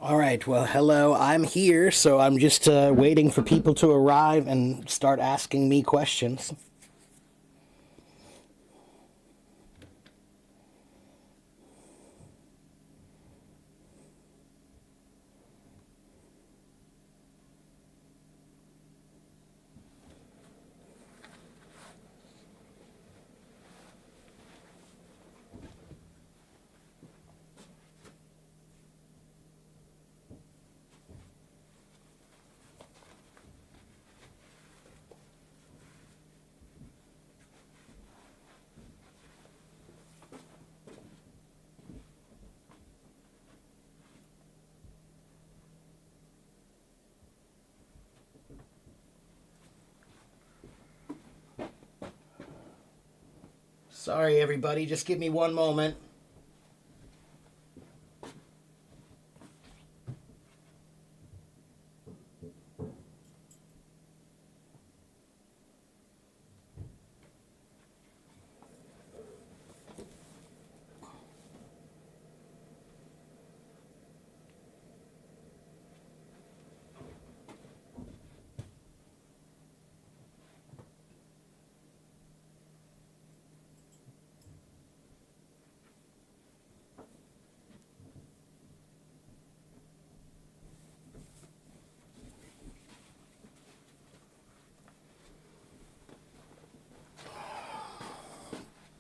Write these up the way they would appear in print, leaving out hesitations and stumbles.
All right, well, hello, I'm here, so I'm just waiting for people to arrive and start asking me questions. Sorry, everybody, just give me one moment.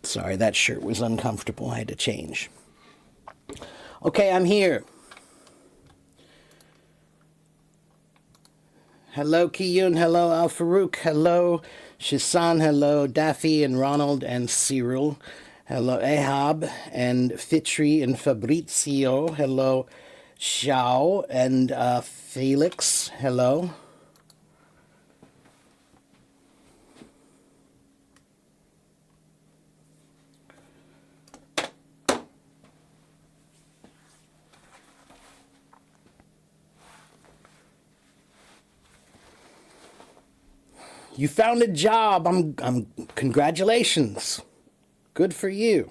Sorry, that shirt was uncomfortable. I had to change. Okay, I'm here. Hello, Kiyun. Hello, Al Farouk. Hello, Shisan. Hello, Daffy and Ronald and Cyril. Hello, Ahab and Fitri and Fabrizio. Hello, Xiao and Felix. Hello. You found a job. I'm congratulations. Good for you.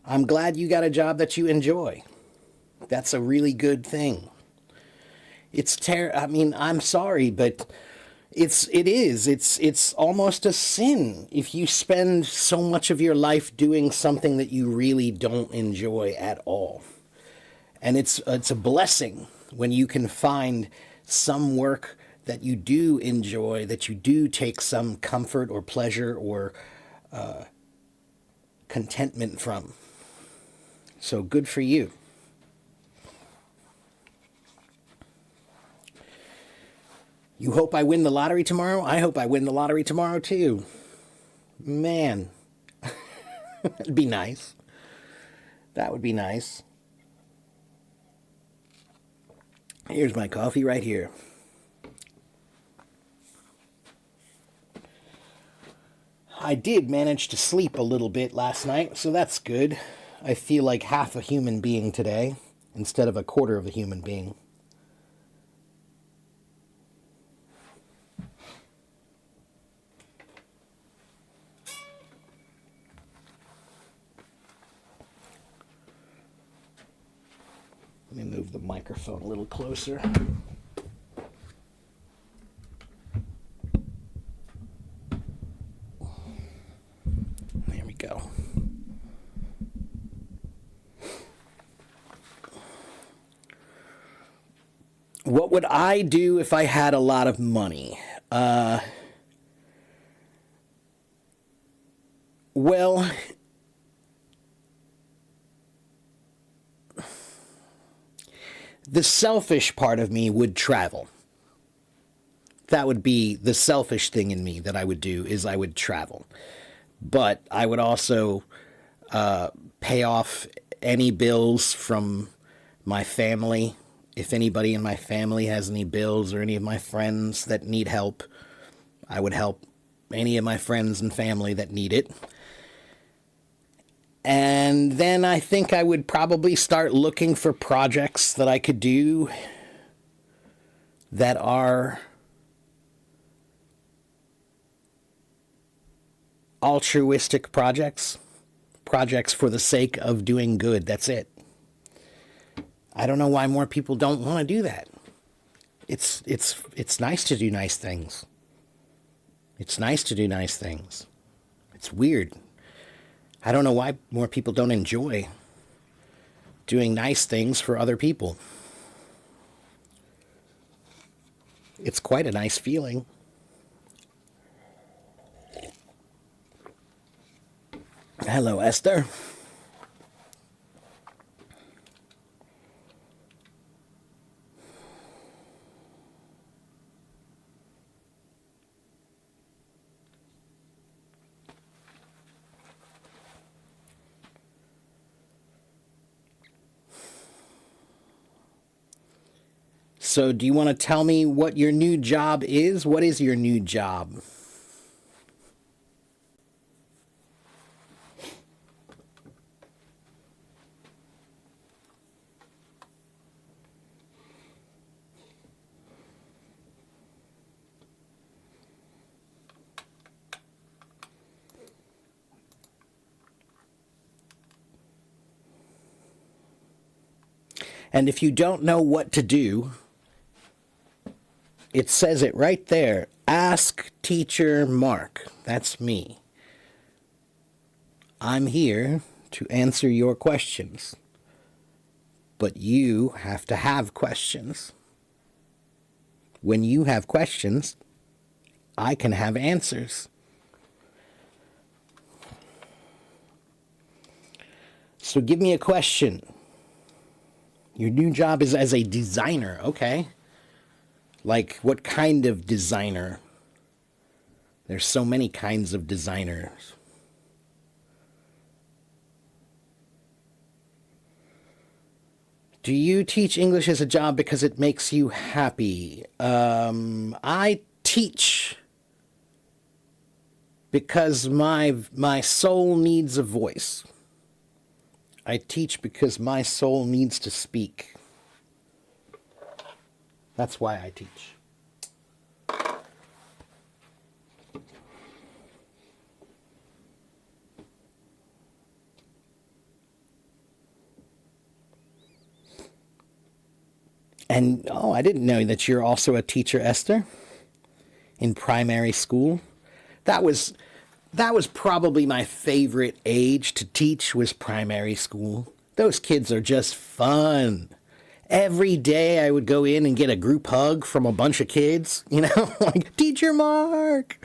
I'm glad you got a job that you enjoy. That's a really good thing. I mean, I'm sorry, but it's almost a sin if you spend so much of your life doing something that you really don't enjoy at all. And it's a blessing when you can find some work that you do enjoy, that you do take some comfort or pleasure or contentment from. So good for you. You hope I win the lottery tomorrow? I hope I win the lottery tomorrow too. Man, that'd be nice. That would be nice. Here's my coffee right here. I did manage to sleep a little bit last night, so that's good. I feel like half a human being today instead of a quarter of a human being. Let me move the microphone a little closer. There we go. What would I do if I had a lot of money? Well, the selfish part of me would travel. That would be the selfish thing in me that I would do is I would travel. But I would also pay off any bills from my family. If anybody in my family has any bills or any of my friends that need help, I would help any of my friends and family that need it. And then I think I would probably start looking for projects that I could do that are altruistic projects, projects for the sake of doing good. That's it. I don't know why more people don't want to do that. It's nice to do nice things. It's nice to do nice things. It's weird. I don't know why more people don't enjoy doing nice things for other people. It's quite a nice feeling. Hello, Esther. So, do you want to tell me what your new job is? What is your new job? And if you don't know what to do, it says it right there. Ask Teacher Mark. That's me. I'm here to answer your questions. But you have to have questions. When you have questions, I can have answers. So give me a question. Your new job is as a designer, okay? Like, what kind of designer? There's so many kinds of designers. Do you teach English as a job because it makes you happy? I teach because my soul needs a voice. I teach because my soul needs to speak. That's why I teach. And, oh, I didn't know that you're also a teacher, Esther, in primary school. That was probably my favorite age to teach, was primary school. Those kids are just fun. Every day I would go in and get a group hug from a bunch of kids, like, Teacher Mark.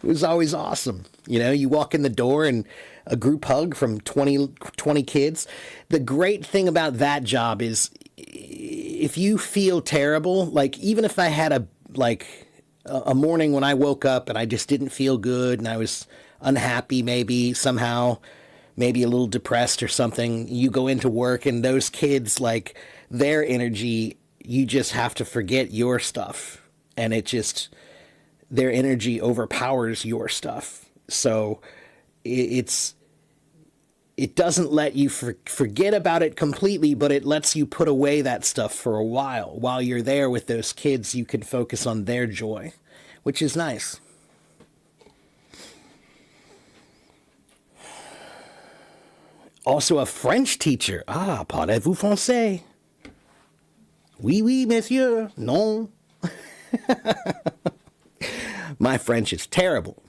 It was always awesome. You walk in the door and a group hug from 20 kids. The great thing about that job is if you feel terrible, like even if I had a morning when I woke up and I just didn't feel good and I was unhappy maybe somehow, maybe a little depressed or something, you go into work and those kids, like, their energy, you just have to forget your stuff. And their energy overpowers your stuff. So it doesn't let you forget about it completely, but it lets you put away that stuff for a while. While you're there with those kids, you can focus on their joy, which is nice. Also a French teacher. Ah, parlez-vous français? Oui, oui, monsieur. Non. My French is terrible.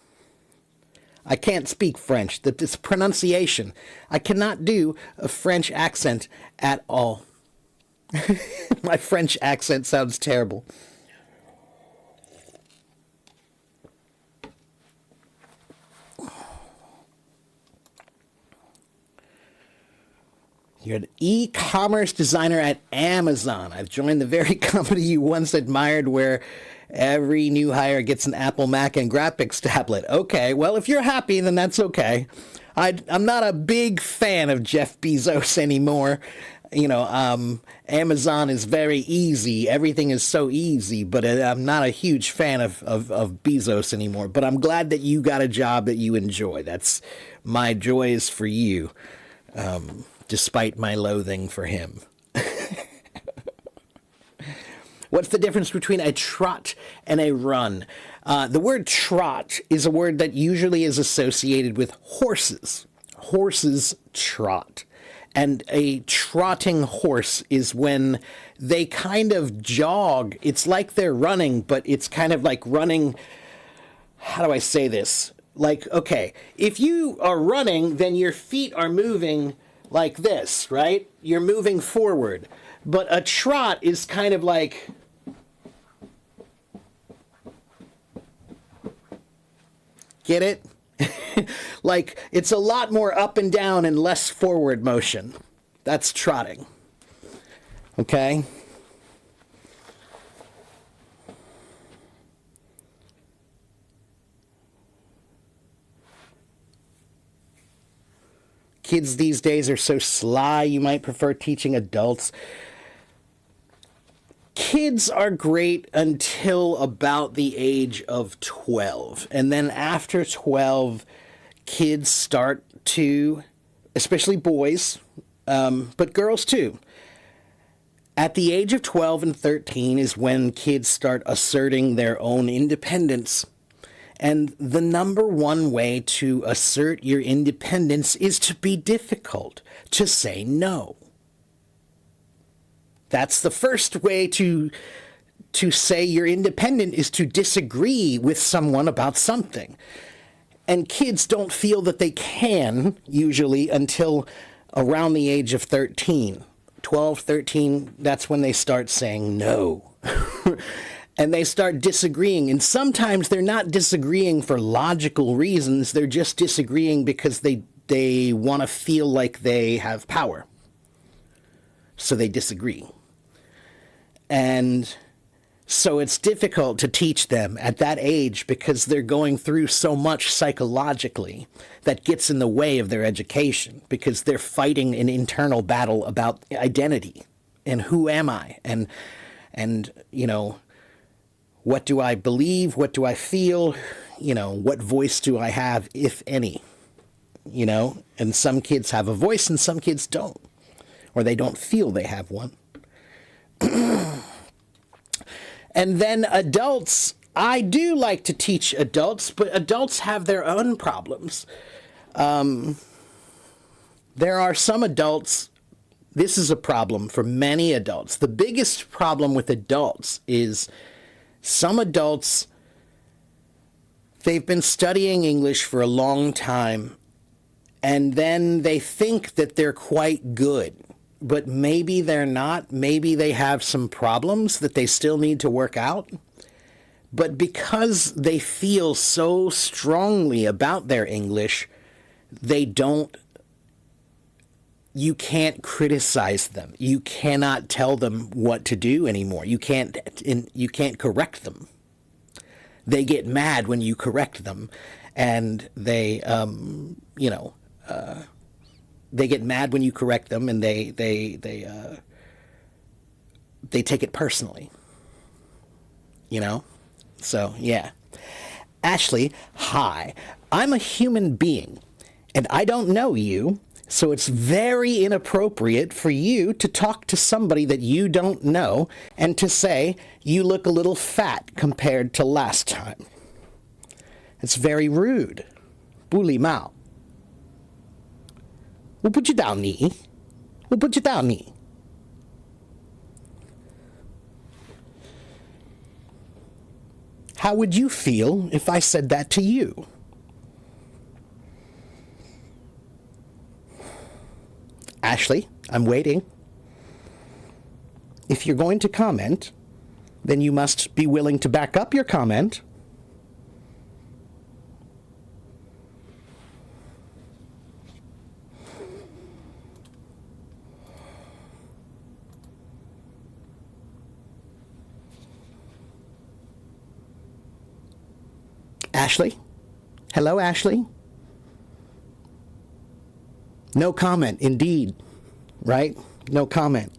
I can't speak French. This pronunciation. I cannot do a French accent at all. My French accent sounds terrible. You're an e-commerce designer at Amazon. I've joined the very company you once admired, where every new hire gets an Apple, Mac, and graphics tablet. Okay, well, if you're happy, then that's okay. I'm not a big fan of Jeff Bezos anymore. Amazon is very easy. Everything is so easy, but I'm not a huge fan of Bezos anymore. But I'm glad that you got a job that you enjoy. That's my joy is for you. Despite my loathing for him. What's the difference between a trot and a run? The word trot is a word that usually is associated with horses. Horses trot. And a trotting horse is when they kind of jog. It's like they're running, but it's kind of like running. How do I say this? Like, okay, if you are running, then your feet are moving like this, right? You're moving forward. But a trot is kind of like, get it? Like, it's a lot more up and down and less forward motion. That's trotting. Okay? Kids these days are so sly, you might prefer teaching adults. Kids are great until about the age of 12. And then after 12, kids start to, especially boys, but girls too. At the age of 12 and 13 is when kids start asserting their own independence. And the number one way to assert your independence is to be difficult, to say no. That's the first way to say you're independent, is to disagree with someone about something. And kids don't feel that they can, usually, until around the age of 13. 12, 13, that's when they start saying no. And they start disagreeing. And sometimes they're not disagreeing for logical reasons. They're just disagreeing because they want to feel like they have power. So they disagree. And so it's difficult to teach them at that age because they're going through so much psychologically that gets in the way of their education, because they're fighting an internal battle about identity and who am I, and you know, what do I believe, what do I feel, you know, what voice do I have, if any, you know. And some kids have a voice and some kids don't, or they don't feel they have one. And then adults, I do like to teach adults, but adults have their own problems. There are some adults, this is a problem for many adults. The biggest problem with adults is some adults, they've been studying English for a long time, and then they think that they're quite good. But maybe they're not. Maybe they have some problems that they still need to work out. But because they feel so strongly about their English, you can't criticize them. You cannot tell them what to do anymore. You can't correct them. They get mad when you correct them, and they get mad when you correct them, and they take it personally, you know? So, yeah. Ashley, hi. I'm a human being, and I don't know you, so it's very inappropriate for you to talk to somebody that you don't know and to say you look a little fat compared to last time. It's very rude. 不礼貌. 我不知道你. 我不知道你. How would you feel if I said that to you? Ashley, I'm waiting. If you're going to comment, then you must be willing to back up your comment. Ashley? Hello, Ashley? No comment, indeed. Right? No comment.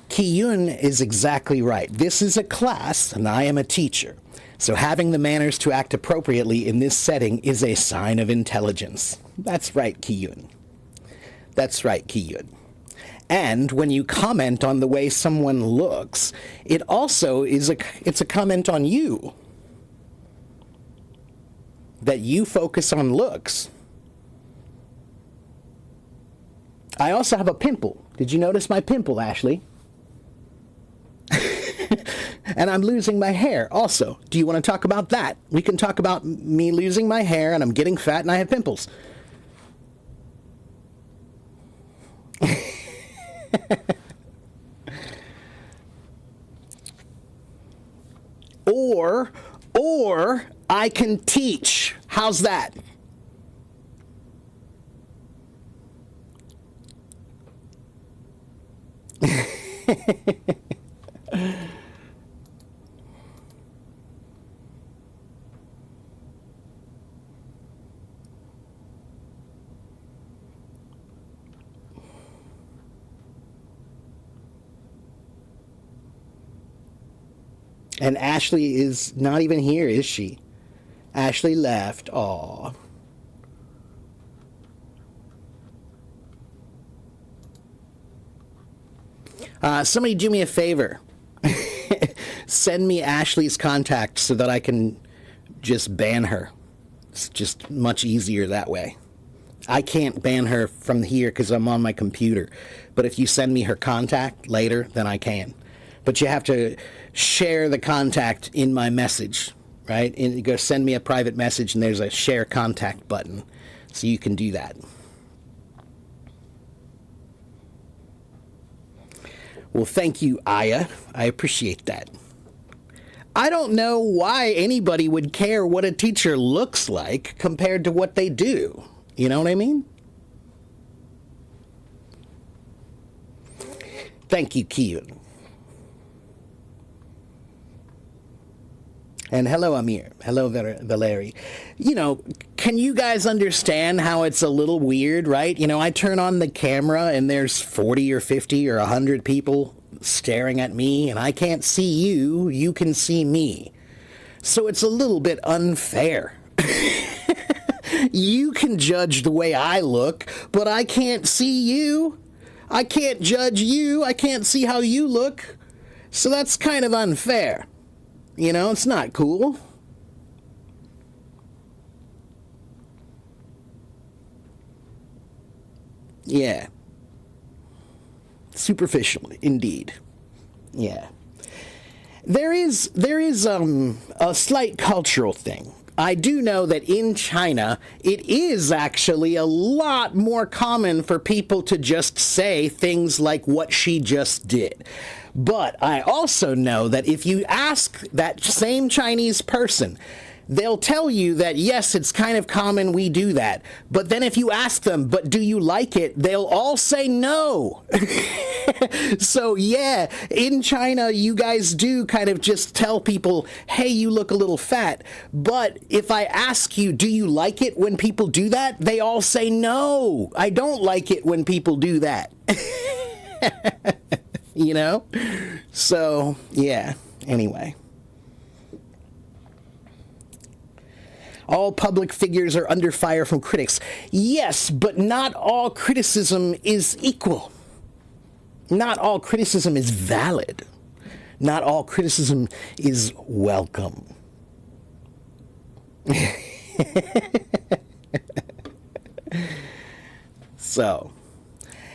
Ki-yun is exactly right. This is a class, and I am a teacher. So having the manners to act appropriately in this setting is a sign of intelligence. That's right, Ki-yun. That's right, Kiyun. And when you comment on the way someone looks, it also is it's a comment on you. That you focus on looks. I also have a pimple. Did you notice my pimple, Ashley? And I'm losing my hair also. Do you want to talk about that? We can talk about me losing my hair and I'm getting fat and I have pimples. Or I can teach. How's that? And Ashley is not even here, is she? Ashley left. Aw. Somebody do me a favor. Send me Ashley's contact so that I can just ban her. It's just much easier that way. I can't ban her from here because I'm on my computer. But if you send me her contact later, then I can. But you have to share the contact in my message, right? And you go send me a private message and there's a share contact button. So you can do that. Well, thank you, Aya. I appreciate that. I don't know why anybody would care what a teacher looks like compared to what they do. You know what I mean? Thank you, Kiyun. And hello, Amir. Hello, Valeri. You know, can you guys understand how it's a little weird, right? You know, I turn on the camera and there's 40 or 50 or 100 people staring at me and I can't see you. You can see me. So it's a little bit unfair. You can judge the way I look, but I can't see you. I can't judge you. I can't see how you look. So that's kind of unfair. You know, it's not cool. Yeah. Superficial, indeed. Yeah. There is a slight cultural thing. I do know that in China, it is actually a lot more common for people to just say things like what she just did. But I also know that if you ask that same Chinese person, they'll tell you that, yes, it's kind of common we do that. But then if you ask them, but do you like it? They'll all say no. So, yeah, in China, you guys do kind of just tell people, hey, you look a little fat. But if I ask you, do you like it when people do that? They all say no. I don't like it when people do that. You know? So, yeah. Anyway. All public figures are under fire from critics. Yes, but not all criticism is equal. Not all criticism is valid. Not all criticism is welcome. So,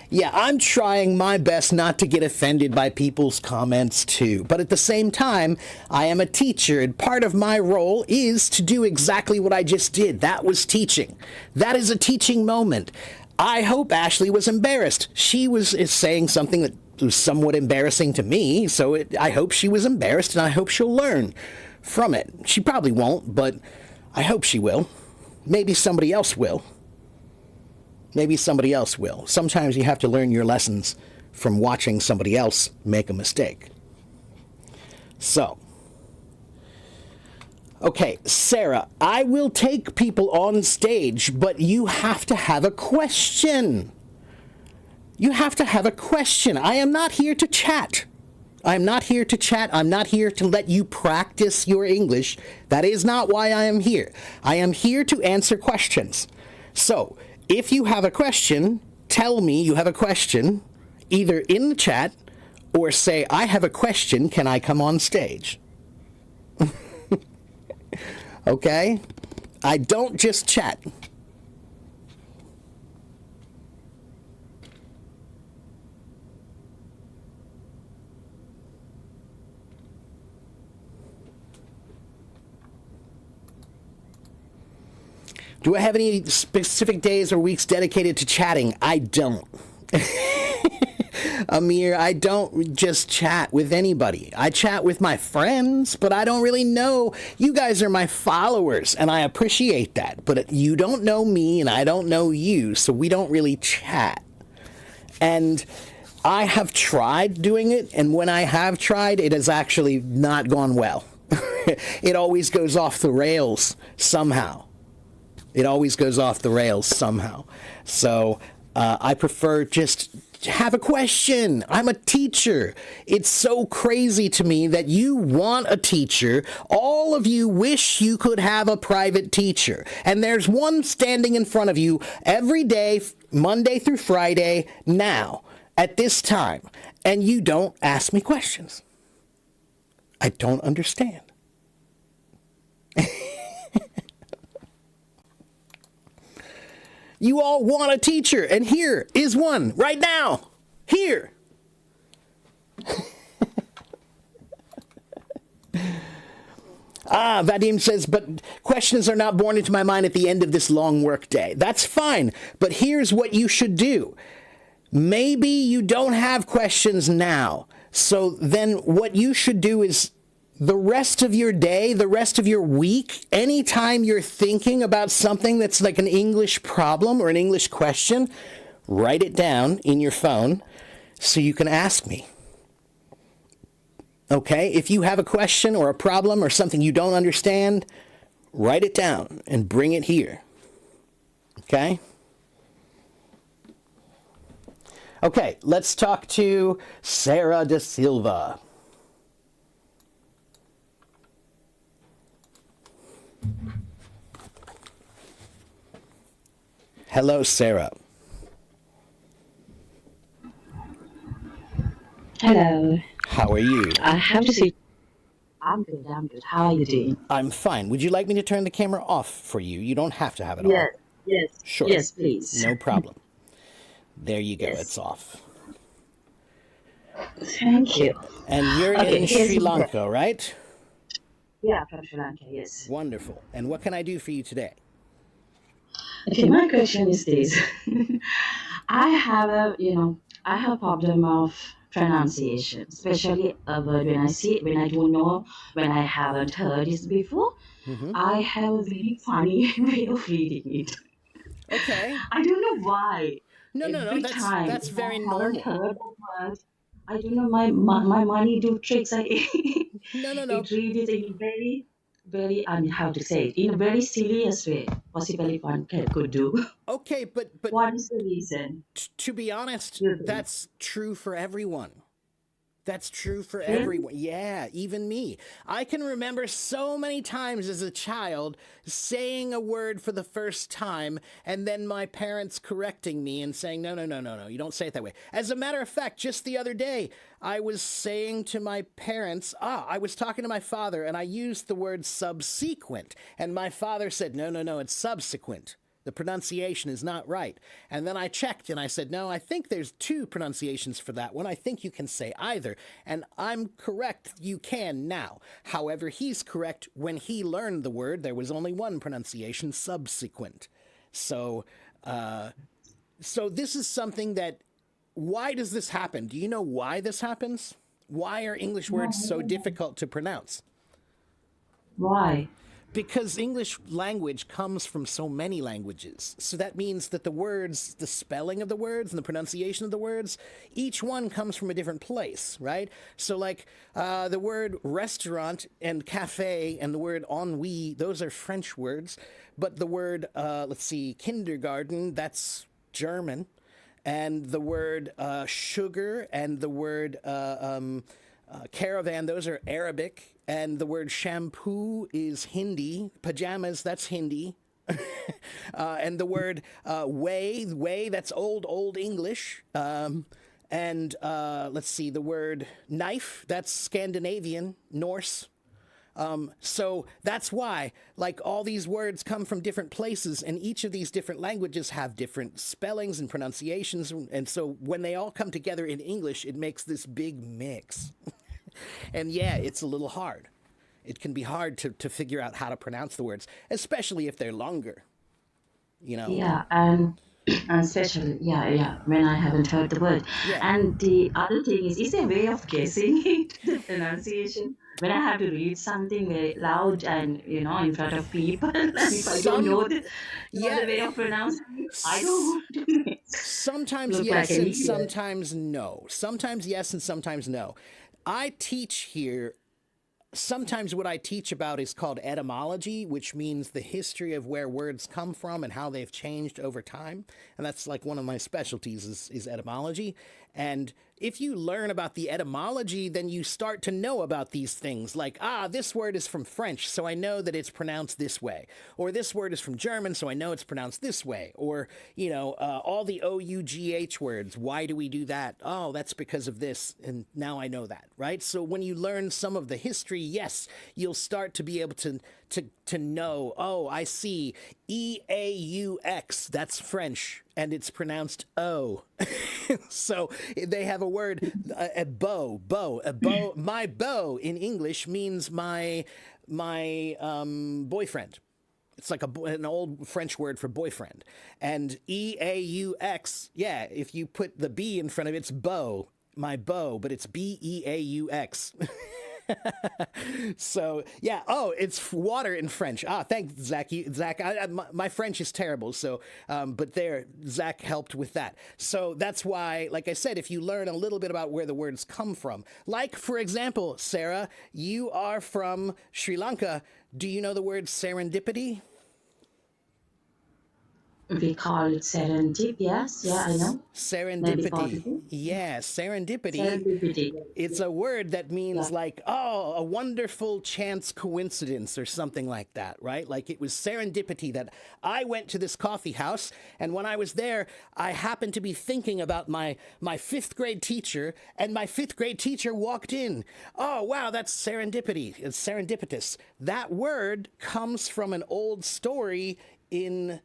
yeah, I'm trying my best not to get offended by people's comments too. But at the same time, I am a teacher, and part of my role is to do exactly what I just did. That was teaching. That is a teaching moment. I hope Ashley was embarrassed. She is saying something that was somewhat embarrassing to me, so I hope she was embarrassed, and I hope she'll learn from it. She probably won't, but I hope she will. Maybe somebody else will. Maybe somebody else will. Sometimes you have to learn your lessons from watching somebody else make a mistake. So, okay, Sarah, I will take people on stage, but you have to have a question. You have to have a question. I am not here to chat. I'm not here to chat. I'm not here to let you practice your English. That is not why I am here. I am here to answer questions. So, if you have a question, tell me you have a question either in the chat or say, I have a question, can I come on stage? Okay? I don't just chat. Do I have any specific days or weeks dedicated to chatting? I don't. Amir, I don't just chat with anybody. I chat with my friends, but I don't really know. You guys are my followers, and I appreciate that. But you don't know me, and I don't know you, so we don't really chat. And I have tried doing it, and when I have tried, it has actually not gone well. It always goes off the rails somehow. It always goes off the rails somehow. So I prefer just have a question. I'm a teacher. It's so crazy to me that you want a teacher. All of you wish you could have a private teacher. And there's one standing in front of you every day, Monday through Friday, now, at this time. And you don't ask me questions. I don't understand. You all want a teacher, and here is one right now. Here. Vadim says, but questions are not born into my mind at the end of this long work day. That's fine, but here's what you should do. Maybe you don't have questions now. So then what you should do is the rest of your day, the rest of your week, anytime you're thinking about something that's like an English problem or an English question, write it down in your phone so you can ask me. Okay? If you have a question or a problem or something you don't understand, write it down and bring it here. Okay? Okay, let's talk to Sarah Da Silva. Hello, Sarah. Hello. How are you? I have to say, I'm good. I'm good. How are you doing? I'm fine. Would you like me to turn the camera off for you? You don't have to have it on. Yes. Sure. Yes, please. No problem. There you go. Yes. It's off. Thank you. And you're in Sri Lanka, right? Yeah, from Sri Lanka, yes. Wonderful. And what can I do for you today? Okay, my question is this. I have I have a problem of pronunciation, especially a word when I see it, when I don't know, when I haven't heard it before. I have a very funny way of reading it. Okay. I don't know why. No. Every That's time very I haven't normal. heard the word, I don't know, my money do tricks. No. It read it in a very, very, I mean, how to say it, in a very serious way, possibly one could do. Okay, but What is the reason? to be honest, You think? that's true for everyone. That's true for Really? everyone. Yeah, even me. I can remember so many times as a child saying a word for the first time and then my parents correcting me and saying, no, you don't say it that way. As a matter of fact, just the other day, I was saying to my parents, I was talking to my father and I used the word subsequent. And my father said, no, it's subsequent. The pronunciation is not right. And then I checked and I said, no, I think there's two pronunciations for that one. I think you can say either. And I'm correct, you can now. However, he's correct. When he learned the word, there was only one pronunciation, subsequent. So this is something that, why does this happen? Do you know why this happens? Why are English words so difficult to pronounce? Why? Because English language comes from so many languages. So that means that the words, the spelling of the words and the pronunciation of the words, each one comes from a different place, right? So like the word restaurant and cafe and the word ennui, those are French words. But the word, kindergarten, that's German. And the word sugar and the word caravan, those are Arabic. And the word shampoo is Hindi. Pajamas, that's Hindi. And the word way, that's old English. And let's see, the word knife, that's Scandinavian, Norse. So that's why, like, all these words come from different places, and each of these different languages have different spellings and pronunciations. And so when they all come together in English, it makes this big mix. And yeah, it's a little hard. It can be hard to figure out how to pronounce the words, especially if they're longer, you know? Yeah, and especially, yeah, when I haven't heard the word. Yeah. And the other thing is there a way of guessing it, the pronunciation? When I have to read something very loud and in front of people, and if I don't Some, know yeah, the way of pronouncing it, I don't s- want to sometimes look like yes an and idiot. sometimes no. Sometimes yes and sometimes no. I teach here. Sometimes what I teach about is called etymology, which means the history of where words come from and how they've changed over time. And that's like one of my specialties is etymology. And if you learn about the etymology, then you start to know about these things like, this word is from French, so I know that it's pronounced this way. Or this word is from German, so I know it's pronounced this way. Or, all the OUGH words. Why do we do that? Oh, that's because of this. And now I know that, right? So when you learn some of the history, yes, you'll start to be able to know, oh, I see EAUX, that's French, and it's pronounced O. So they have a word, a bow. My beau in English means my boyfriend. It's like an old French word for boyfriend. And EAUX, yeah, if you put the B in front of it, it's beau, my beau, but it's BEAUX. So yeah. Oh, it's water in French. Thanks, Zach. Zach, my French is terrible. So, but there, Zach helped with that. So that's why, like I said, if you learn a little bit about where the words come from, like for example, Sarah, you are from Sri Lanka. Do you know the word serendipity? We call it serendip, yes, yeah, I know. Maybe Serendipity. possible. Yeah, serendipity. Serendipity. It's a word that Yeah. means like, oh, a wonderful chance coincidence or something like that, right? Like it was serendipity that I went to this coffee house, and when I was there, I happened to be thinking about my fifth grade teacher, and my fifth grade teacher walked in. Oh, wow, that's serendipity. It's serendipitous. That word comes from an old story in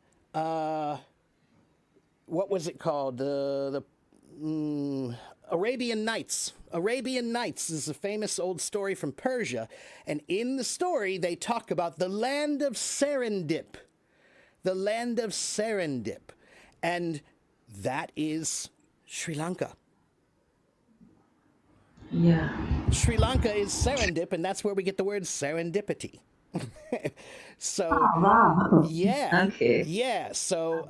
what was it called? The Arabian Nights. Arabian Nights is a famous old story from Persia, and in the story they talk about the land of Serendip, the land of Serendip, and that is Sri Lanka. Yeah. Sri Lanka is Serendip, and that's where we get the word serendipity. So Oh, wow. yeah, Okay. yeah. So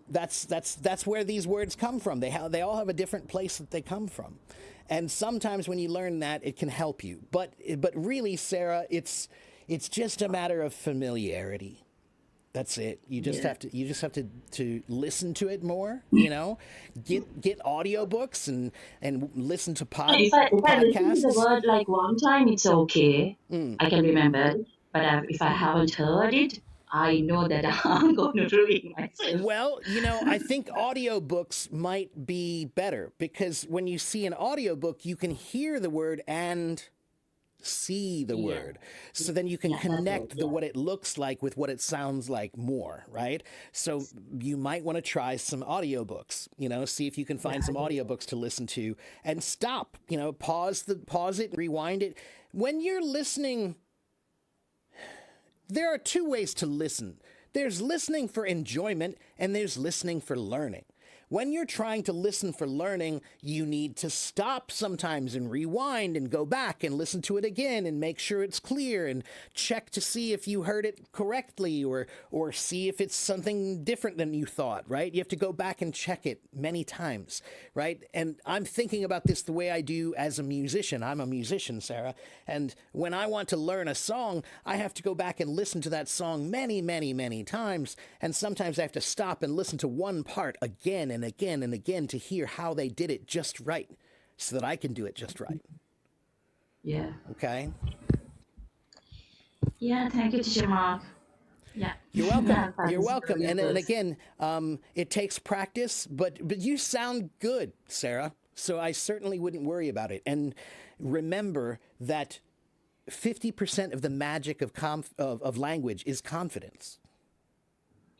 that's where these words come from. They all have a different place that they come from, and sometimes when you learn that, it can help you. But really, Sarah, it's just a matter of familiarity. That's it. Yeah. You just have to listen to it more. Get audiobooks and listen to If I listen to the podcasts. word like one time, it's okay. I can remember it. But if I haven't heard it, I know that I'm going to ruin myself. Well, I think audiobooks might be better because when you see an audiobook, you can hear the word and see the Yeah. word. So then you can Yeah, that's right. connect the Yeah. what it looks like with what it sounds like more, right? So you might want to try some audiobooks, see if you can Yeah, find I some will. audiobooks to listen to and stop, pause it, rewind it. When you're listening, there are two ways to listen. There's listening for enjoyment and there's listening for learning. When you're trying to listen for learning, you need to stop sometimes and rewind and go back and listen to it again and make sure it's clear and check to see if you heard it correctly or see if it's something different than you thought, right? You have to go back and check it many times, right? And I'm thinking about this the way I do as a musician. I'm a musician, Sarah, and when I want to learn a song, I have to go back and listen to that song many, many, many times, and sometimes I have to stop and listen to one part again and again and again to hear how they did it just right so that I can do it just right. Yeah. Okay? Yeah, thank you, Teacher Mark. Yeah. You're welcome. That You're is welcome. very And good. again, it takes practice, but you sound good, Sarah. So I certainly wouldn't worry about it. And remember that 50% of the magic of language is confidence.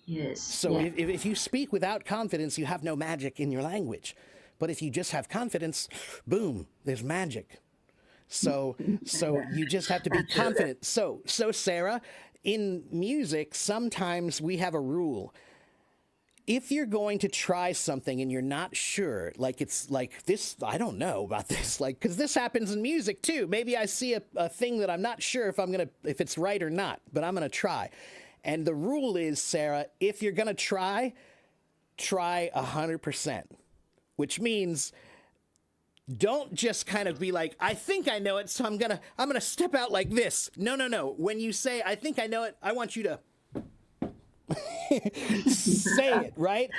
Yes. So Yeah. if you speak without confidence, you have no magic in your language. But if you just have confidence, boom, there's magic. So you just have to be Absolutely. confident. So Sarah, in music, sometimes we have a rule. If you're going to try something and you're not sure, like it's like this, I don't know about this, like, because this happens in music too. Maybe I see a thing that I'm not sure if it's right or not, but I'm gonna try. And the rule is, Sarah, if you're gonna try 100%, which means don't just kind of be like, I think I know it, so I'm gonna step out like this. No, no, no. When you say I think I know it, I want you to say it, right?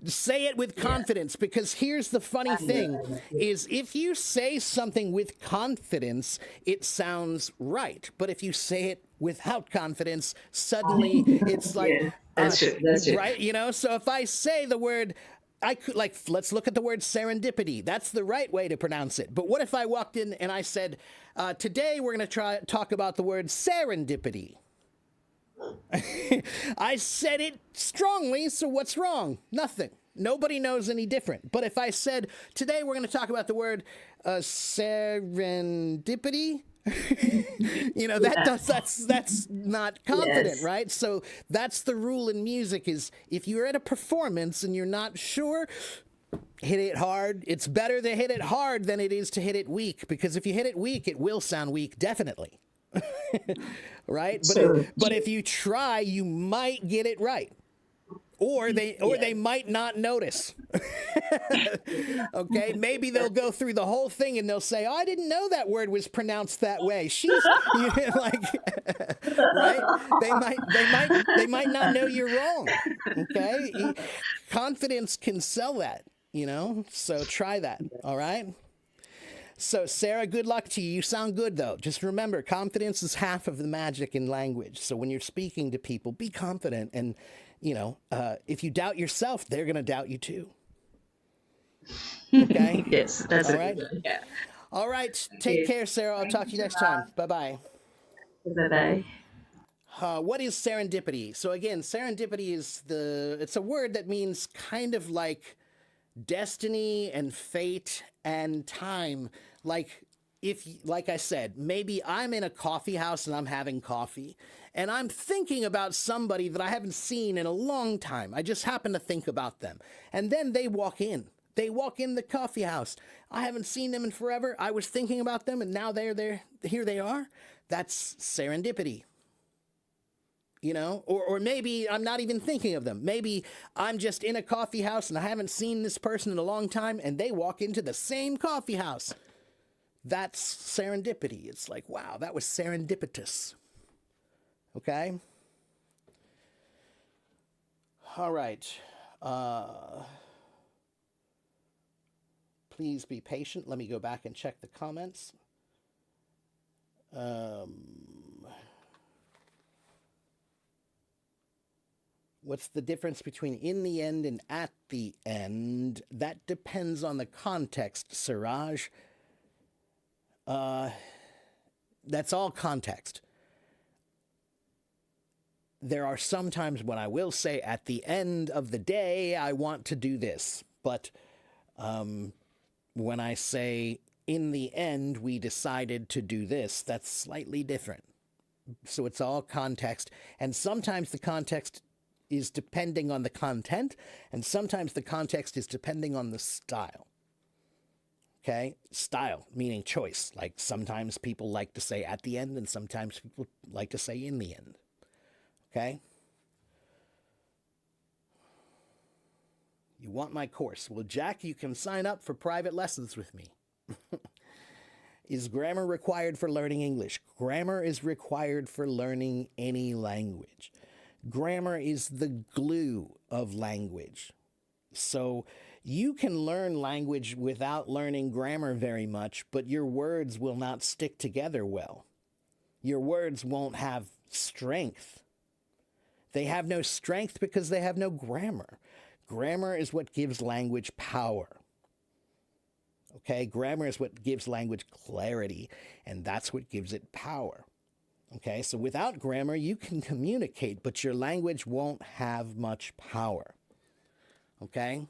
Say it with Yeah. confidence, because here's the funny thing is if you say something with confidence, it sounds right. But if you say it without confidence, suddenly it's like Yeah. That's true. That's true. right, so if I say the word I could, like, let's look at the word serendipity. That's the right way to pronounce it. But what if I walked in and I said, today we're going to talk about the word serendipity. I said it strongly, so what's wrong? Nothing. Nobody knows any different. But if I said, today we're going to talk about the word serendipity, Yeah. that's not confident, Yes. right? So that's the rule in music is if you're at a performance and you're not sure, hit it hard. It's better to hit it hard than it is to hit it weak, because if you hit it weak, it will sound weak, definitely. Right? So, But if you try, you might get it right. Or they yeah. might not notice. Okay, maybe they'll go through the whole thing and they'll say, "Oh, I didn't know that word was pronounced that way." She's like, right? They might not know you're wrong. Okay, confidence can sell that. So try that. All right. So, Sarah, good luck to you. You sound good, though. Just remember, confidence is half of the magic in language. So, when you're speaking to people, be confident. And, if you doubt yourself, they're going to doubt you too. Okay? Yes, that's All a right? good one. Yeah. All right. Take Okay. care, Sarah. I'll Thank talk you to you so next time. much. Bye bye. Bye bye. What is serendipity? So, again, serendipity it's a word that means kind of like destiny and fate and time. Like I said, maybe I'm in a coffee house and I'm having coffee and I'm thinking about somebody that I haven't seen in a long time. I just happen to think about them. And then they walk in the coffee house. I haven't seen them in forever. I was thinking about them and now they're there. Here they are. That's serendipity. Or maybe I'm not even thinking of them. Maybe I'm just in a coffee house and I haven't seen this person in a long time and they walk into the same coffee house. That's serendipity. It's like, wow, that was serendipitous. Okay? All right. Please be patient. Let me go back and check the comments. What's the difference between in the end and at the end? That depends on the context, Siraj. That's all context. There are some times when I will say at the end of the day, I want to do this. But when I say in the end, we decided to do this, that's slightly different. So it's all context. And sometimes the context is depending on the content, and sometimes the context is depending on the style. Okay? Style, meaning choice. Like sometimes people like to say at the end, and sometimes people like to say in the end. Okay? You want my course? Well, Jack, you can sign up for private lessons with me. Is grammar required for learning English? Grammar is required for learning any language. Grammar is the glue of language. So you can learn language without learning grammar very much, but your words will not stick together well. Your words won't have strength. They have no strength because they have no grammar. Grammar is what gives language power. Okay, grammar is what gives language clarity, and that's what gives it power. Okay, so without grammar, you can communicate, but your language won't have much power. Okay?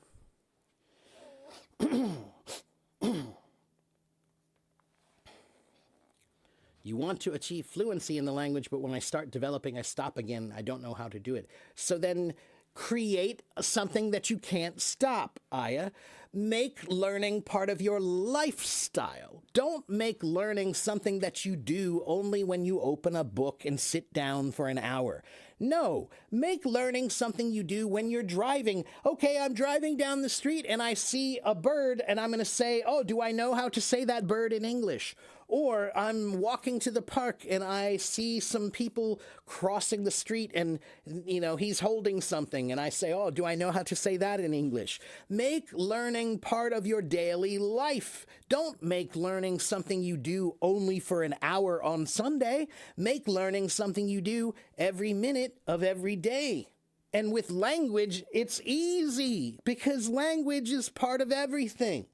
You want to achieve fluency in the language, but when I start developing, I stop again. I don't know how to do it. So then create something that you can't stop, Aya. Make learning part of your lifestyle. Don't make learning something that you do only when you open a book and sit down for an hour. No, make learning something you do when you're driving. Okay, I'm driving down the street and I see a bird and I'm going to say, oh, do I know how to say that bird in English? Or I'm walking to the park and I see some people crossing the street and, he's holding something and I say, oh, do I know how to say that in English? Make learning part of your daily life. Don't make learning something you do only for an hour on Sunday. Make learning something you do every minute of every day. And with language, it's easy because language is part of everything.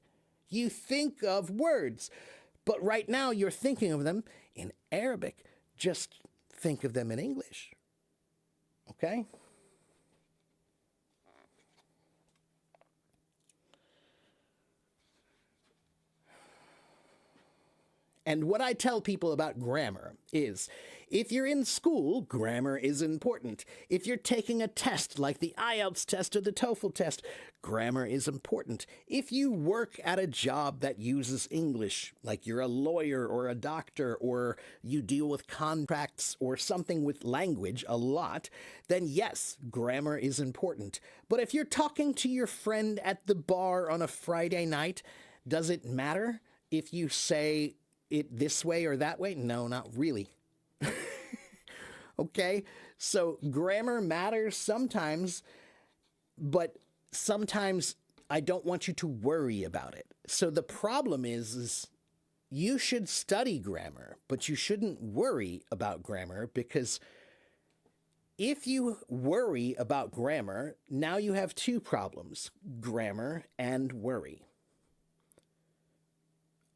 You think of words. But right now you're thinking of them in Arabic. Just think of them in English. Okay? And what I tell people about grammar is, if you're in school, grammar is important. If you're taking a test like the IELTS test or the TOEFL test, grammar is important. If you work at a job that uses English, like you're a lawyer or a doctor, or you deal with contracts or something with language a lot, then yes, grammar is important. But if you're talking to your friend at the bar on a Friday night, does it matter if you say it this way or that way? No, not really. Okay? So grammar matters sometimes, but sometimes I don't want you to worry about it. So the problem is you should study grammar, but you shouldn't worry about grammar, because if you worry about grammar, now you have two problems: grammar and worry.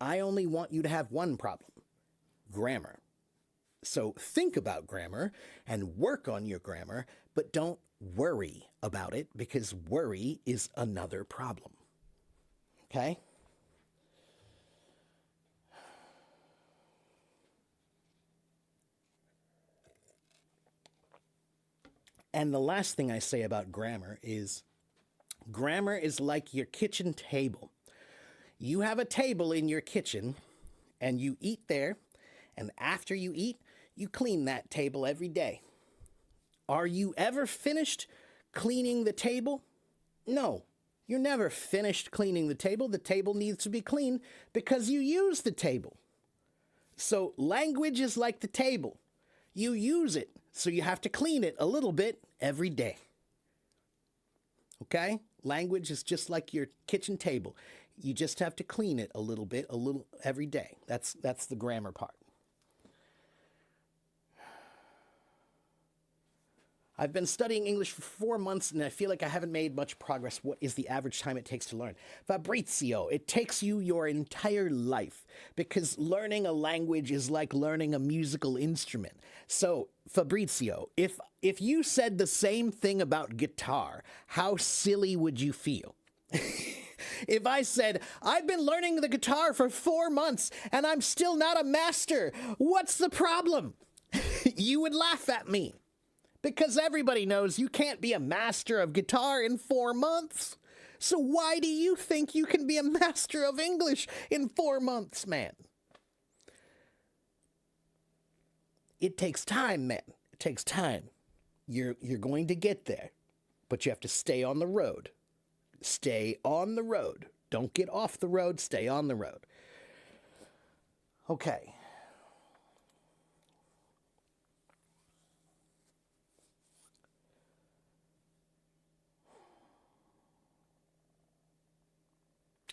I only want you to have one problem: grammar. So think about grammar and work on your grammar, but don't worry about it, because worry is another problem. Okay? And the last thing I say about grammar is like your kitchen table. You have a table in your kitchen and you eat there, and after you eat, you clean that table every day. Are you ever finished cleaning the table? No, you're never finished cleaning the table. The table needs to be cleaned because you use the table. So language is like the table. You use it, so you have to clean it a little bit every day. Okay? Language is just like your kitchen table. You just have to clean it a little bit, every day. That's the grammar part. I've been studying English for 4 months and I feel like I haven't made much progress. What is the average time it takes to learn? Fabrizio, it takes you your entire life, because learning a language is like learning a musical instrument. So, Fabrizio, if you said the same thing about guitar, how silly would you feel? If I said, I've been learning the guitar for 4 months and I'm still not a master, what's the problem? You would laugh at me. Because everybody knows you can't be a master of guitar in 4 months. So why do you think you can be a master of English in 4 months, man? It takes time, man. It takes time. You're going to get there, but you have to stay on the road. Stay on the road. Don't get off the road. Stay on the road. Okay.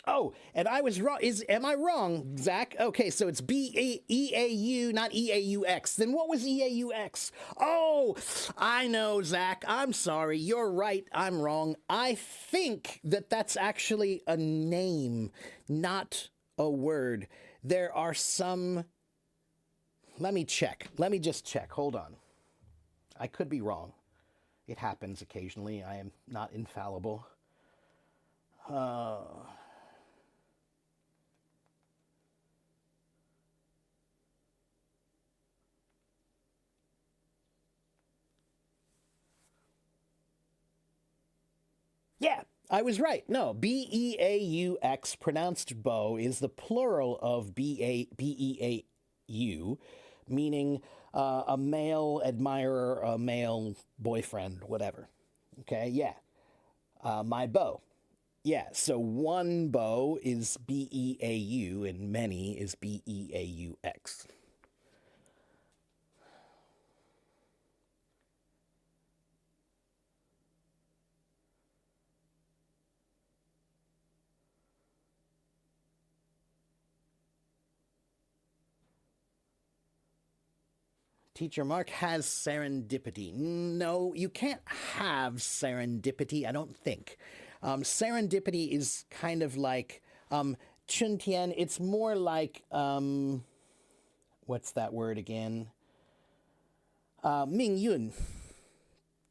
Oh, and I was wrong. Am I wrong, Zach? Okay, so it's B-E-A-U, not E-A-U-X. Then what was E-A-U-X? Oh, I know, Zach. I'm sorry. You're right. I'm wrong. I think that that's actually a name, not a word. There are some... Let me check. Let me just check. Hold on. I could be wrong. It happens occasionally. I am not infallible. Yeah, I was right. No, B-E-A-U-X, pronounced beau, is the plural of B-E-A-U, meaning a male admirer, a male boyfriend, whatever. Okay, yeah. My beau. Yeah, so one beau is B-E-A-U and many is B-E-A-U-X. Teacher Mark has serendipity. No, you can't have serendipity, I don't think. Serendipity is kind of like Chuntian. It's more like, what's that word again? 命运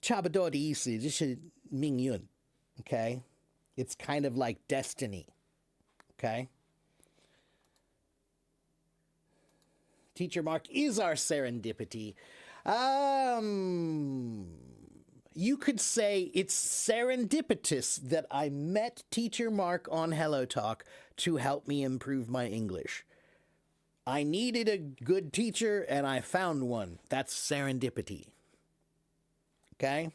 差不多的意思就是命运 okay? It's kind of like destiny, okay? Teacher Mark is our serendipity. You could say it's serendipitous that I met Teacher Mark on Hello Talk to help me improve my English. I needed a good teacher and I found one. That's serendipity. Okay?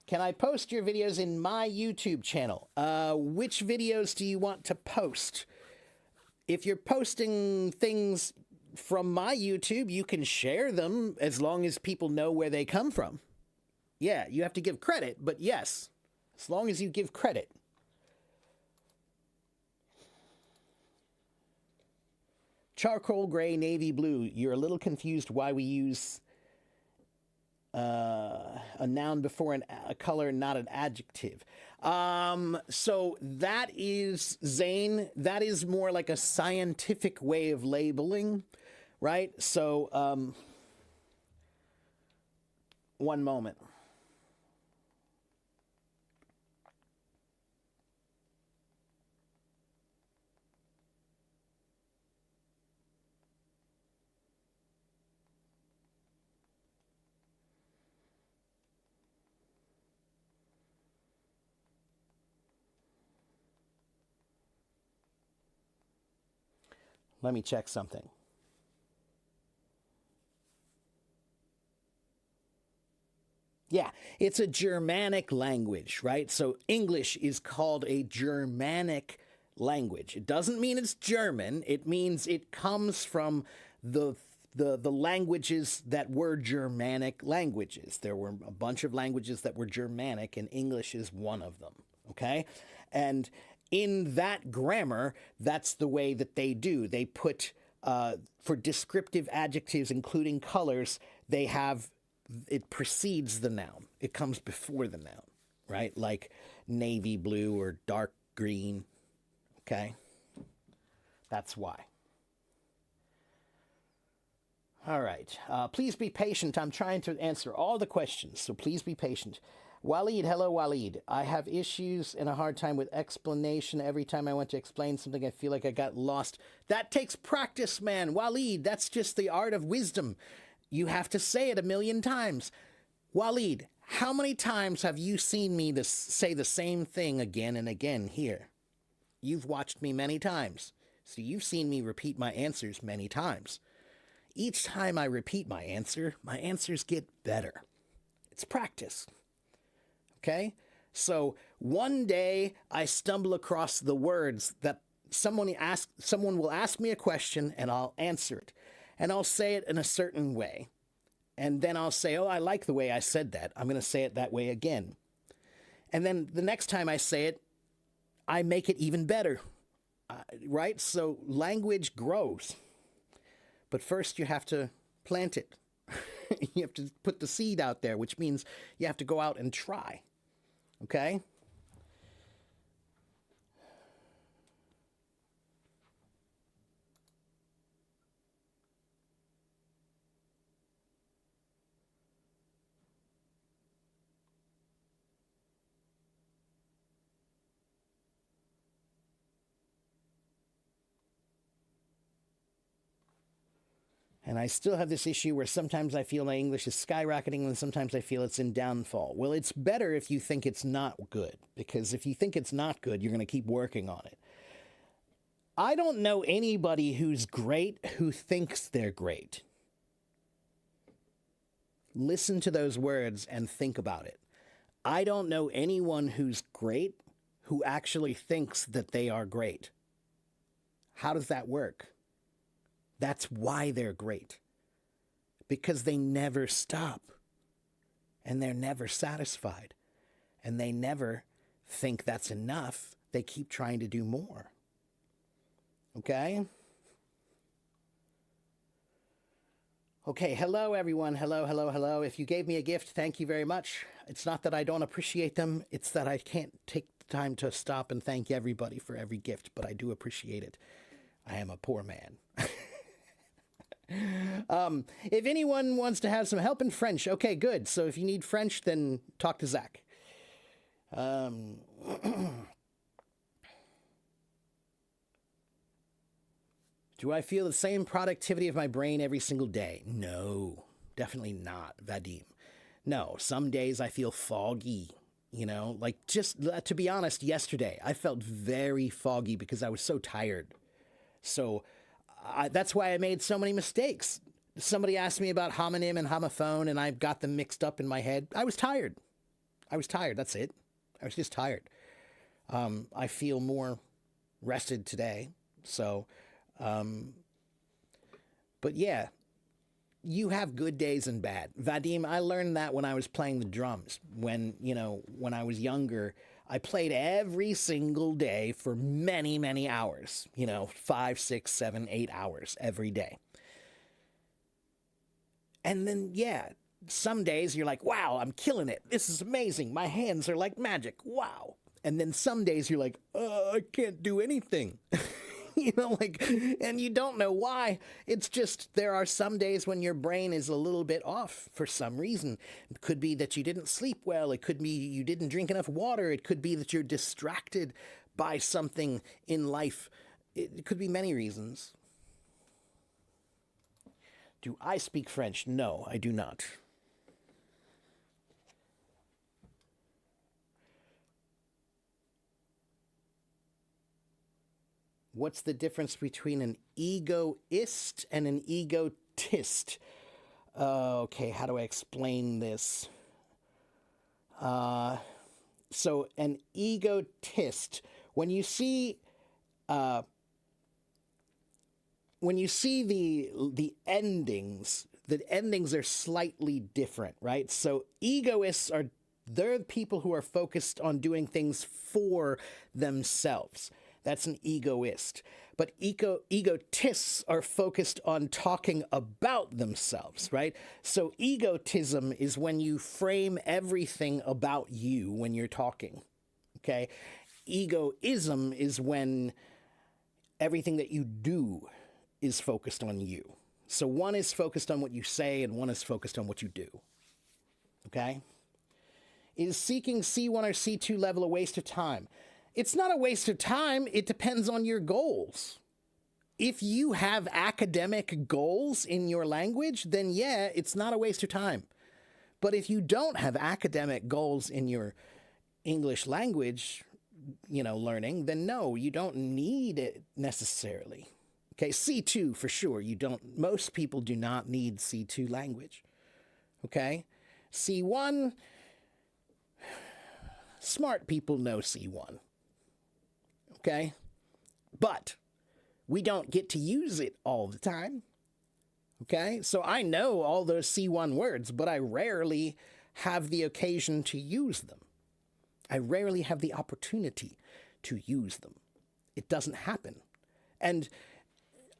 Can I post your videos in my YouTube channel? Which videos do you want to post? If you're posting things from my YouTube, you can share them as long as people know where they come from. Yeah, you have to give credit, but yes, as long as you give credit. Charcoal gray, navy blue. You're a little confused why we use a noun before a color, not an adjective. So that is, Zane, that is more like a scientific way of labeling, right? So, one moment. Let me check something. Yeah, it's a Germanic language, right? So English is called a Germanic language. It doesn't mean it's German. It means it comes from the languages that were Germanic languages. There were a bunch of languages that were Germanic, and English is one of them, okay? And in that grammar, that's the way that they do. They put, for descriptive adjectives, including colors, they have, it precedes the noun. It comes before the noun, right? Like navy blue or dark green, okay? That's why. All right. Please be patient. I'm trying to answer all the questions, so please be patient. Waleed, hello, Waleed. I have issues and a hard time with explanation. Every time I want to explain something, I feel like I got lost. That takes practice, man. Waleed, that's just the art of wisdom. You have to say it 1,000,000 times. Waleed, how many times have you seen me say the same thing again and again here? You've watched me many times, so you've seen me repeat my answers many times. Each time I repeat my answers get better. It's practice. Okay? So one day I stumble across the words that someone will ask me a question and I'll answer it. And I'll say it in a certain way. And then I'll say, oh, I like the way I said that. I'm going to say it that way again. And then the next time I say it, I make it even better, right? So language grows. But first, you have to plant it. You have to put the seed out there, which means you have to go out and try. Okay? And I still have this issue where sometimes I feel my English is skyrocketing and sometimes I feel it's in downfall. Well, it's better if you think it's not good, because if you think it's not good, you're going to keep working on it. I don't know anybody who's great who thinks they're great. Listen to those words and think about it. I don't know anyone who's great who actually thinks that they are great. How does that work? That's why they're great. Because they never stop. And they're never satisfied. And they never think that's enough. They keep trying to do more. Okay? Okay, hello everyone. Hello, hello, hello. If you gave me a gift, thank you very much. It's not that I don't appreciate them. It's that I can't take the time to stop and thank everybody for every gift, but I do appreciate it. I am a poor man. If anyone wants to have some help in French, okay, good. So if you need French, then talk to Zach. Do I feel the same productivity of my brain every single day? No, definitely not, Vadim. No, some days I feel foggy, like just to be honest, yesterday I felt very foggy because I was so tired. So that's why I made so many mistakes. Somebody asked me about homonym and homophone, and I got them mixed up in my head. I was tired. That's it. I was just tired. I feel more rested today. So, but yeah, you have good days and bad. Vadim, I learned that when I was playing the drums. When I was younger, I played every single day for many, many hours. 5, 6, 7, 8 hours every day. And then, yeah, some days you're like, wow, I'm killing it. This is amazing. My hands are like magic. Wow. And then some days you're like, I can't do anything. And you don't know why. It's just there are some days when your brain is a little bit off for some reason. It could be that you didn't sleep well. It could be you didn't drink enough water. It could be that you're distracted by something in life. It could be many reasons. Do I speak French? No, I do not. What's the difference between an egoist and an egotist? Okay, how do I explain this? So an egotist, when you see the endings, the endings are slightly different, right? So egoists they're the people who are focused on doing things for themselves. That's an egoist. But egotists are focused on talking about themselves, right? So egotism is when you frame everything about you when you're talking, okay? Egoism is when everything that you do is focused on you. So one is focused on what you say and one is focused on what you do, okay? Is seeking C1 or C2 level a waste of time? It's not a waste of time. It depends on your goals. If you have academic goals in your language, then yeah, it's not a waste of time. But if you don't have academic goals in your English language, learning, then no, you don't need it necessarily. Okay, C2 for sure. Most people do not need C2 language. Okay? C1, smart people know C1. Okay? But we don't get to use it all the time. Okay? So I know all those C1 words, but I rarely have the occasion to use them. I rarely have the opportunity to use them. It doesn't happen. And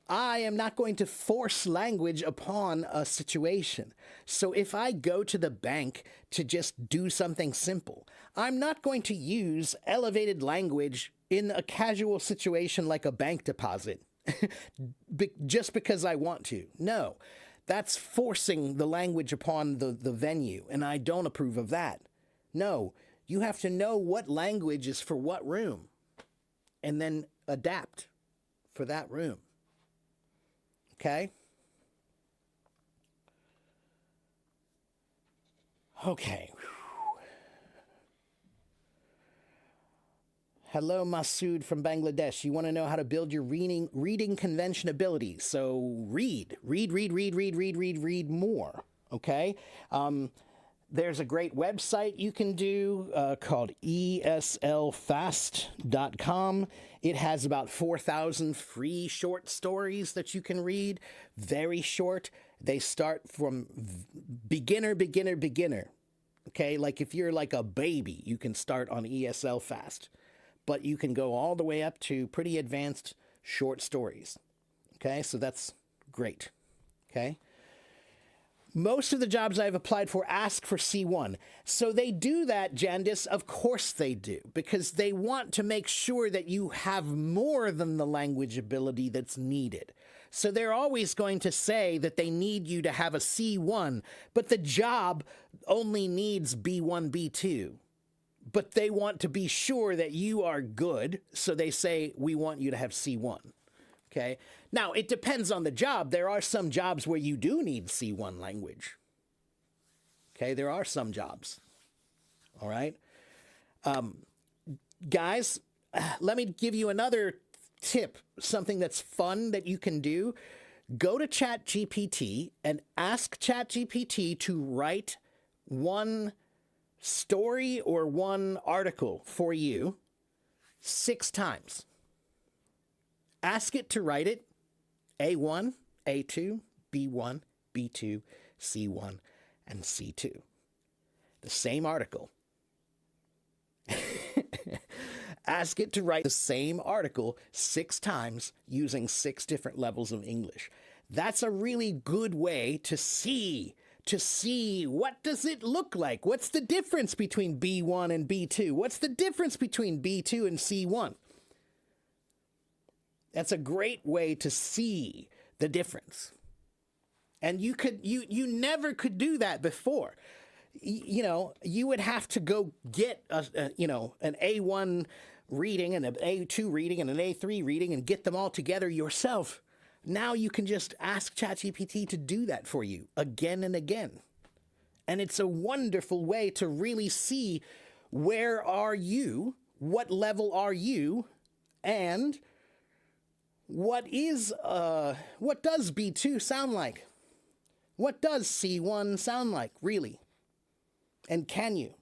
I am not going to force language upon a situation. So if I go to the bank to just do something simple, I'm not going to use elevated language in a casual situation like a bank deposit just because I want to. No, that's forcing the language upon the venue, and I don't approve of that. No, you have to know what language is for what room and then adapt for that room. Okay? Okay. Hello, Masood from Bangladesh. You want to know how to build your reading convention ability. So read more. Okay? There's a great website you can do called eslfast.com. It has about 4,000 free short stories that you can read. Very short. They start from beginner. Okay, like if you're like a baby, you can start on ESL Fast. But you can go all the way up to pretty advanced short stories. Okay, so that's great. Okay. Most of the jobs I've applied for ask for C1. So they do that, Jandis. Of course they do, because they want to make sure that you have more than the language ability that's needed. So they're always going to say that they need you to have a C1, but the job only needs B1, B2. But they want to be sure that you are good, so they say, we want you to have C1. Okay. Now, it depends on the job. There are some jobs where you do need C1 language. Okay. There are some jobs. All right. Guys, let me give you another tip, something that's fun that you can do. Go to ChatGPT and ask ChatGPT to write one story or one article for you 6 times. Ask it to write it A1, A2, B1, B2, C1, and C2. The same article. Ask it to write the same article 6 times using 6 different levels of English. That's a really good way to see what does it look like? What's the difference between B1 and B2? What's the difference between B2 and C1? That's a great way to see the difference. And you never could do that before. You would have to go get an A1 reading and an A2 reading and an A3 reading and get them all together yourself. Now you can just ask ChatGPT to do that for you again and again. And it's a wonderful way to really see where are you, what level are you, and what does B2 sound like? What does C1 sound like, really? And can you?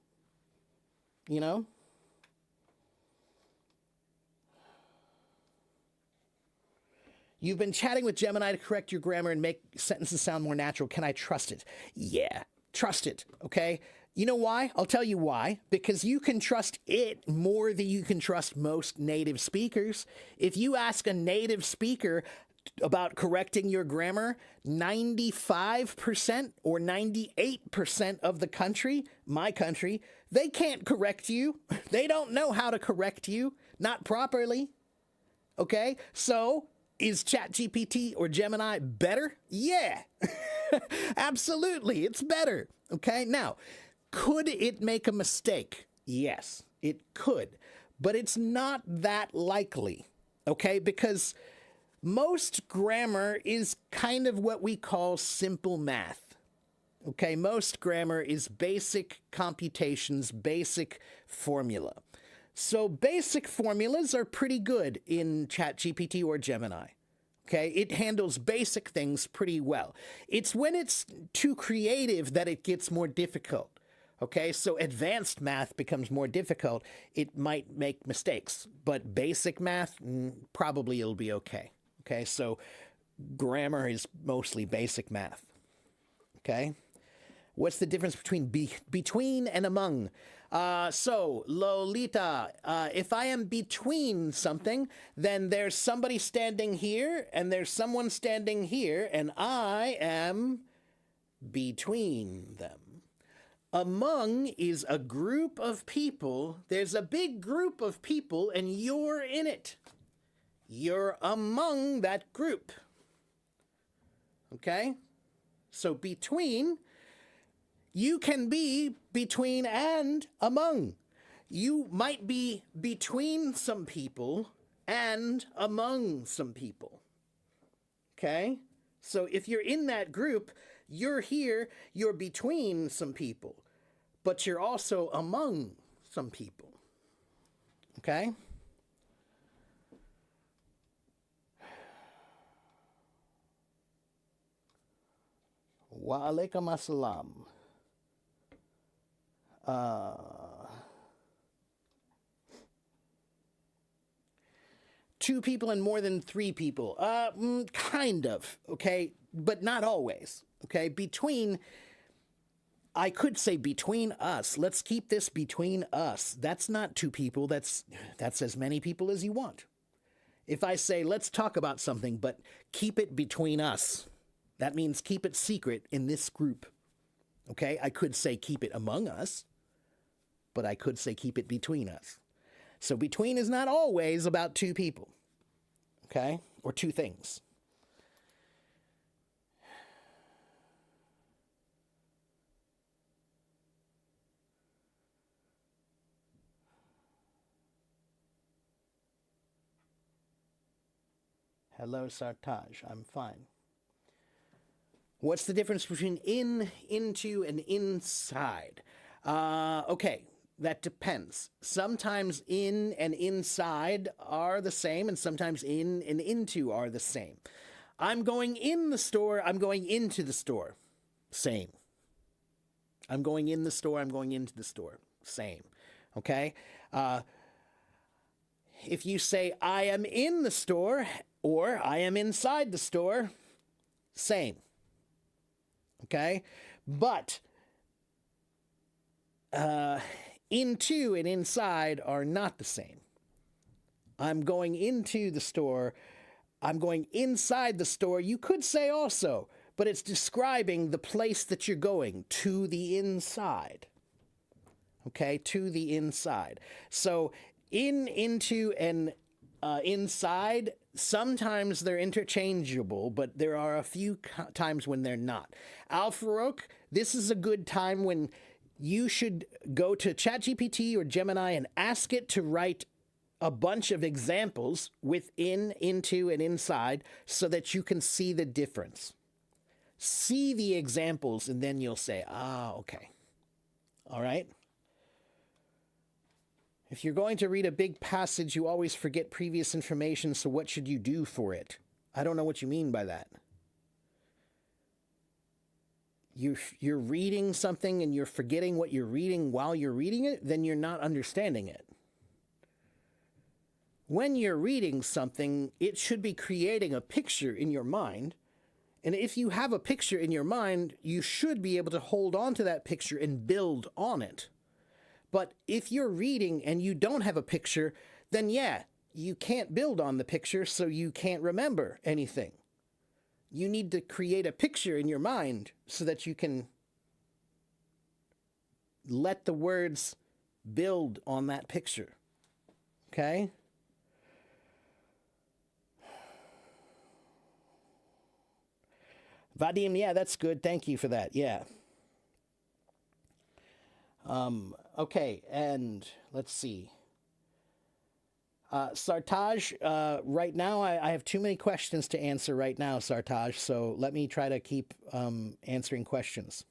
You've been chatting with Gemini to correct your grammar and make sentences sound more natural. Can I trust it? Yeah, trust it, okay? You know why? I'll tell you why. Because you can trust it more than you can trust most native speakers. If you ask a native speaker about correcting your grammar, 95% or 98% of the country, my country, they can't correct you. They don't know how to correct you, not properly. Okay? So, is ChatGPT or Gemini better? Yeah, absolutely. It's better. Okay? Now, could it make a mistake? Yes, it could. But it's not that likely. Okay? Because most grammar is kind of what we call simple math. Okay? Most grammar is basic computations, basic formula. So basic formulas are pretty good in ChatGPT or Gemini. Okay, it handles basic things pretty well. It's when it's too creative that it gets more difficult. Okay, so advanced math becomes more difficult. It might make mistakes, but basic math, probably it'll be okay. Okay, so grammar is mostly basic math. Okay, What's the difference between between and among? So, Lolita, if I am between something, then there's somebody standing here and there's someone standing here, and I am between them. Among is a group of people. There's a big group of people, and you're in it. You're among that group. Okay? So between, you can be between and among. You might be between some people and among some people. Okay? So if you're in that group, you're here, you're between some people, but you're also among some people. Okay? Wa alaikum assalam. Two people and more than three people. Kind of, okay? But not always, okay? Between, I could say between us. Let's keep this between us. That's not two people. That's as many people as you want. If I say, let's talk about something, but keep it between us, that means keep it secret in this group, okay? I could say keep it among us, but I could say keep it between us. So between is not always about two people, okay? Or two things. Hello, Sartaj. I'm fine. What's the difference between in, into, and inside? Okay, that depends. Sometimes in and inside are the same, and sometimes in and into are the same. I'm going in the store, I'm going into the store. Same. I'm going in the store, I'm going into the store. Same. Okay? If you say, I am in the store, or I am inside the store, same. Okay? But into and inside are not the same. I'm going into the store. I'm going inside the store. You could say also, but it's describing the place that you're going, to the inside. Okay? To the inside. So in, into, and inside, sometimes they're interchangeable, but there are a few times when they're not. Al Farouk, this is a good time when you should go to ChatGPT or Gemini and ask it to write a bunch of examples with in, into, and inside so that you can see the difference. See the examples, and then you'll say, okay. All right? If you're going to read a big passage, you always forget previous information, so what should you do for it? I don't know what you mean by that. You're reading something and you're forgetting what you're reading while you're reading it, then you're not understanding it. When you're reading something, it should be creating a picture in your mind. And if you have a picture in your mind, you should be able to hold on to that picture and build on it. But if you're reading and you don't have a picture, then yeah, you can't build on the picture, so you can't remember anything. You need to create a picture in your mind so that you can let the words build on that picture. Okay? Vadim, yeah, that's good. Thank you for that. Yeah. Okay, and let's see. Sartaj, right now I have too many questions to answer right now, Sartaj, so let me try to keep answering questions.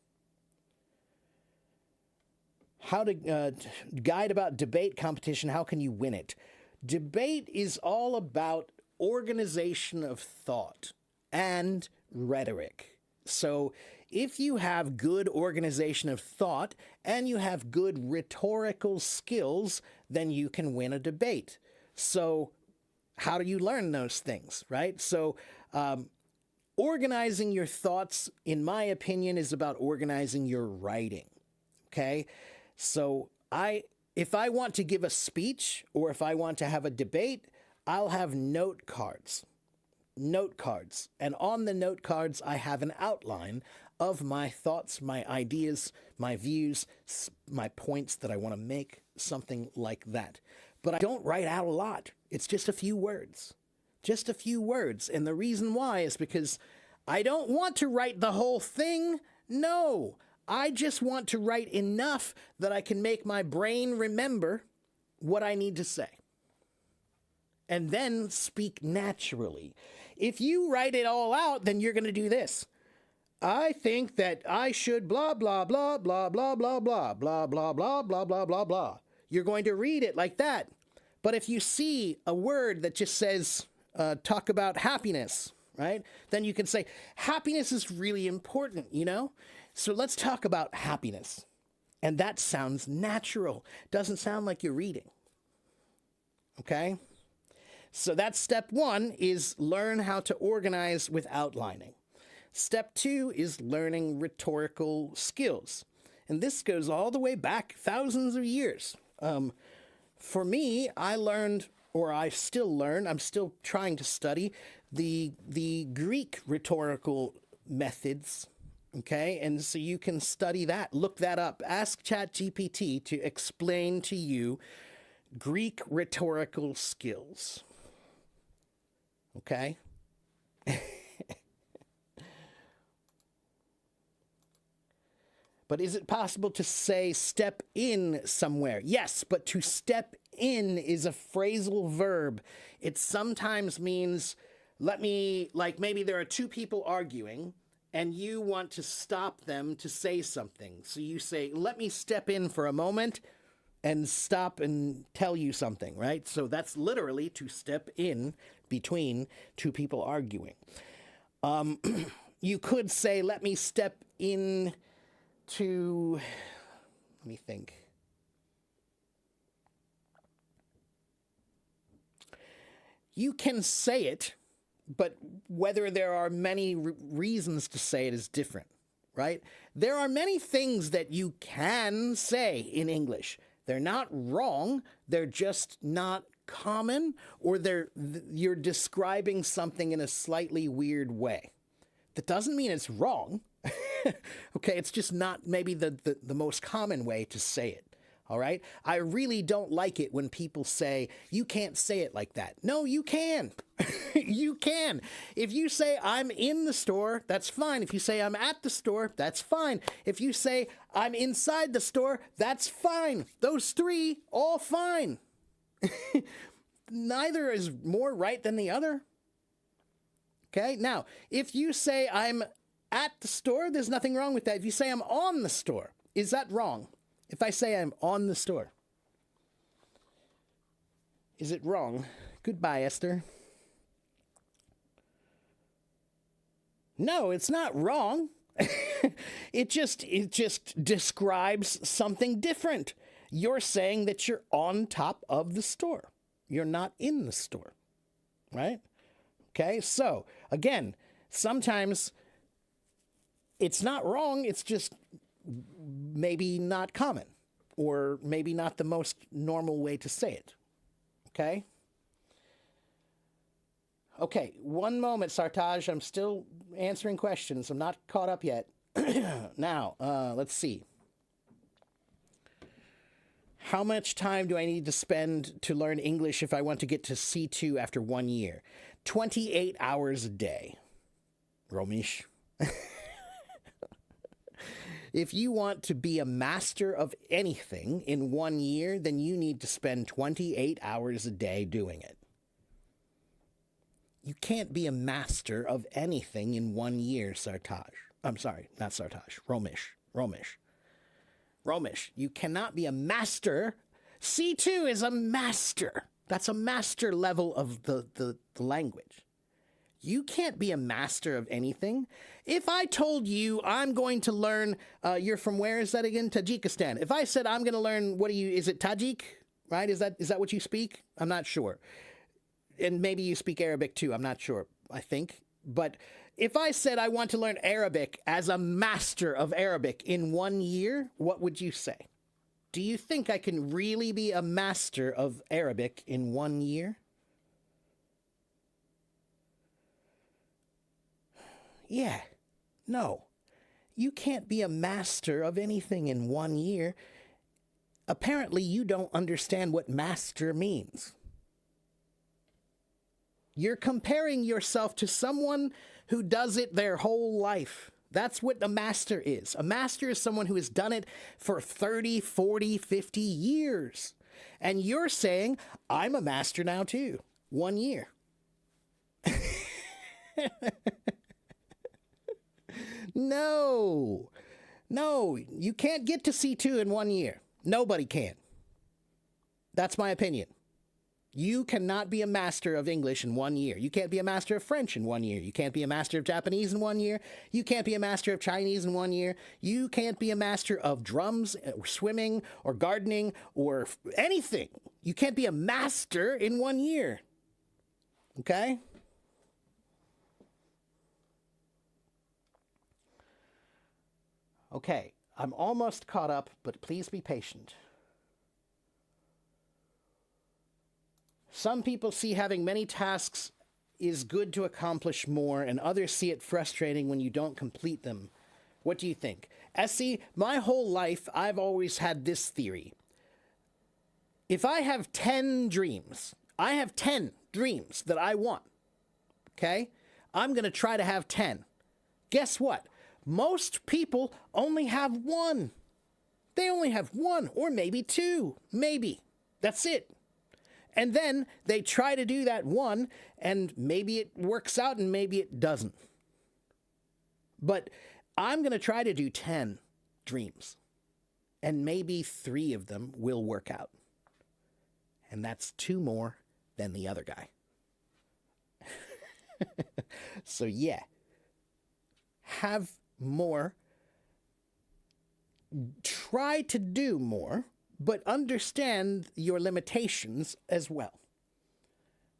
How to guide about debate competition, how can you win it? Debate is all about organization of thought and rhetoric. So if you have good organization of thought and you have good rhetorical skills, then you can win a debate. So how do you learn those things, right? So Organizing your thoughts, in my opinion, is about organizing your writing. Okay? So if I want to give a speech or if I want to have a debate, I'll have note cards. Note cards. And on the note cards, I have an outline of my thoughts, my ideas, my views, my points that I want to make, something like that. But I don't write out a lot. It's just a few words. Just a few words. And the reason why is because I don't want to write the whole thing. No. I just want to write enough that I can make my brain remember what I need to say. And then speak naturally. If you write it all out, then you're going to do this. I think that I should blah, blah, blah, blah, blah, blah, blah, blah, blah, blah, blah, blah, blah, blah. You're going to read it like that. But if you see a word that just says, talk about happiness, right? Then you can say, happiness is really important, you know? So let's talk about happiness. And that sounds natural. Doesn't sound like you're reading. Okay? So that's step 1 is learn how to organize with outlining. Step 2 is learning rhetorical skills. And this goes all the way back thousands of years. For me, I learned, or I still learn, I'm still trying to study the Greek rhetorical methods. Okay, and so you can study that, look that up. Ask ChatGPT to explain to you Greek rhetorical skills. Okay? But is it possible to say step in somewhere? Yes, but to step in is a phrasal verb. It sometimes means, maybe there are two people arguing and you want to stop them to say something. So you say, let me step in for a moment and stop and tell you something, right? So that's literally to step in between two people arguing. You could say, let me step in to, let me think. You can say it, but whether there are many reasons to say it is different, right? There are many things that you can say in English. They're not wrong, they're just not common, or you're describing something in a slightly weird way. That doesn't mean it's wrong. Okay, it's just not maybe the most common way to say it. All right? I really don't like it when people say, you can't say it like that. No, you can. You can. If you say, I'm in the store, that's fine. If you say, I'm at the store, that's fine. If you say, I'm inside the store, that's fine. Those three, all fine. Neither is more right than the other. Okay? Now, if you say, I'm at the store, there's nothing wrong with that. If you say, I'm on the store, is that wrong? If I say I'm on the store, is it wrong? Goodbye, Esther. No, it's not wrong. It just describes something different. You're saying that you're on top of the store. You're not in the store, right? Okay, so again, sometimes it's not wrong. It's just maybe not common, or maybe not the most normal way to say it. Okay? Okay, one moment, Sartaj. I'm still answering questions. I'm not caught up yet. Now, let's see. How much time do I need to spend to learn English if I want to get to C2 after 1 year? 28 hours a day. Romish. If you want to be a master of anything in 1 year, then you need to spend 28 hours a day doing it. You can't be a master of anything in 1 year, Sartaj. I'm sorry, not Sartaj. Romish. You cannot be a master. C2 is a master. That's a master level of the language. You can't be a master of anything. If I told you I'm going to learn, you're from where is that again? Tajikistan. If I said I'm going to learn, is it Tajik? Right? Is that what you speak? I'm not sure. And maybe you speak Arabic too. I'm not sure. I think. But If I said I want to learn Arabic as a master of Arabic in 1 year, what would you say? Do you think I can really be a master of Arabic in 1 year? Yeah. No. You can't be a master of anything in 1 year. Apparently, you don't understand what master means. You're comparing yourself to someone who does it their whole life. That's what a master is. A master is someone who has done it for 30, 40, 50 years. And you're saying, I'm a master now too. 1 year. No. No, you can't get to C2 in 1 year. Nobody can. That's my opinion. You cannot be a master of English in 1 year. You can't be a master of French in 1 year. You can't be a master of Japanese in 1 year. You can't be a master of Chinese in 1 year. You can't be a master of drums or swimming or gardening or anything. You can't be a master in 1 year. Okay? Okay, I'm almost caught up, but please be patient. Some people see having many tasks is good to accomplish more, and others see it frustrating when you don't complete them. What do you think? Essie, my whole life, I've always had this theory. If I have 10 dreams, I have 10 dreams that I want, okay? I'm going to try to have 10. Guess what? Most people only have one. They only have one, or maybe two. Maybe. That's it. And then they try to do that one, and maybe it works out and maybe it doesn't. But I'm going to try to do 10 dreams, and maybe 3 of them will work out. And that's 2 more than the other guy. So yeah, have more, try to do more, but understand your limitations as well.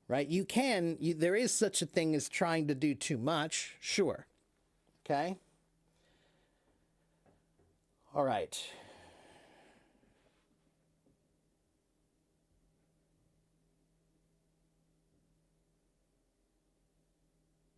Right? There is such a thing as trying to do too much, sure. Okay? All right.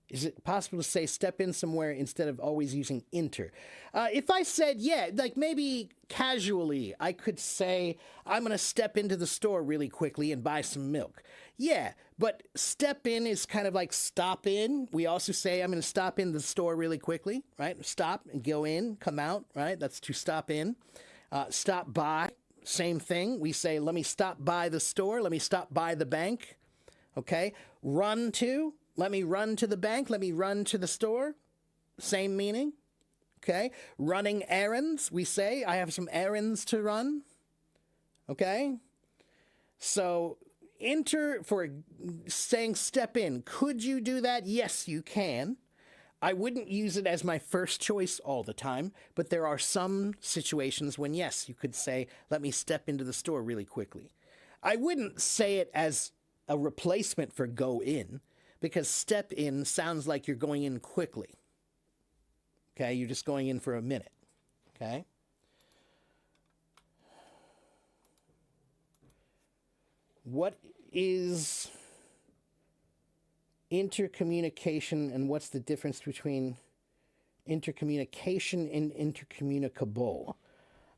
Is it possible to say step in somewhere instead of always using enter? If I said, yeah, like maybe casually, I could say, I'm going to step into the store really quickly and buy some milk. Yeah, but step in is kind of like stop in. We also say, I'm going to stop in the store really quickly, right? Stop and go in, come out, right? That's to stop in. Stop by, same thing. We say, let me stop by the store. Let me stop by the bank. Okay? Run to. Let me run to the bank. Let me run to the store. Same meaning. Okay. Running errands. We say, I have some errands to run. Okay. So enter for saying step in. Could you do that? Yes, you can. I wouldn't use it as my first choice all the time, but there are some situations when, yes, you could say, let me step into the store really quickly. I wouldn't say it as a replacement for go in, because step in sounds like you're going in quickly. Okay, you're just going in for a minute. Okay? What is intercommunication, and what's the difference between intercommunication and intercommunicable?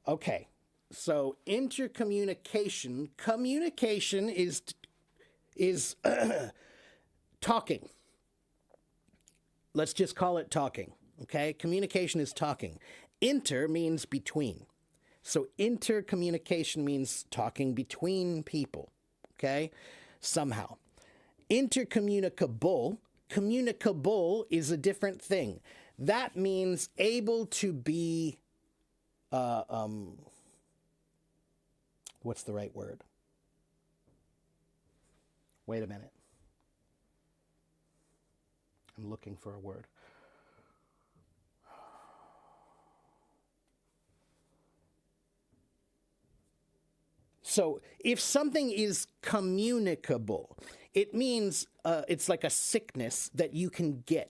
Okay, so communication is talking. Let's just call it talking, okay? Communication is talking. Inter means between. So intercommunication means talking between people, okay? Somehow. Intercommunicable, communicable is a different thing. That means able to be, what's the right word? Wait a minute. I'm looking for a word. So if something is communicable, it means it's like a sickness that you can get,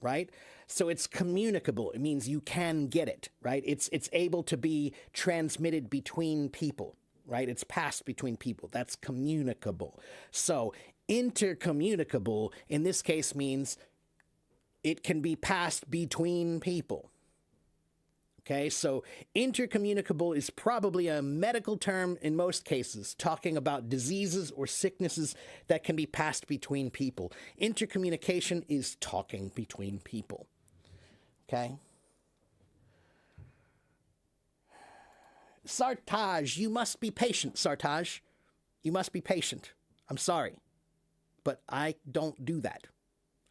right? So it's communicable. It means you can get it, right? It's able to be transmitted between people, right? It's passed between people. That's communicable. So intercommunicable in this case means it can be passed between people. Okay, so intercommunicable is probably a medical term in most cases, talking about diseases or sicknesses that can be passed between people. Intercommunication is talking between people. Okay? Sartaj, you must be patient, Sartaj. You must be patient. I'm sorry, but I don't do that.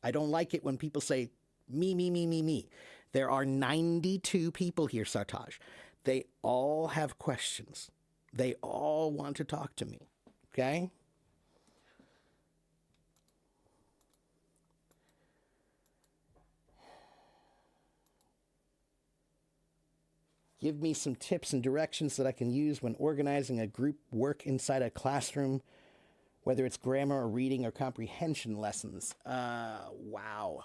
I don't like it when people say, me, me, me, me, me. There are 92 people here, Sartaj. They all have questions. They all want to talk to me. Okay? Give me some tips and directions that I can use when organizing a group work inside a classroom, whether it's grammar or reading or comprehension lessons. Wow.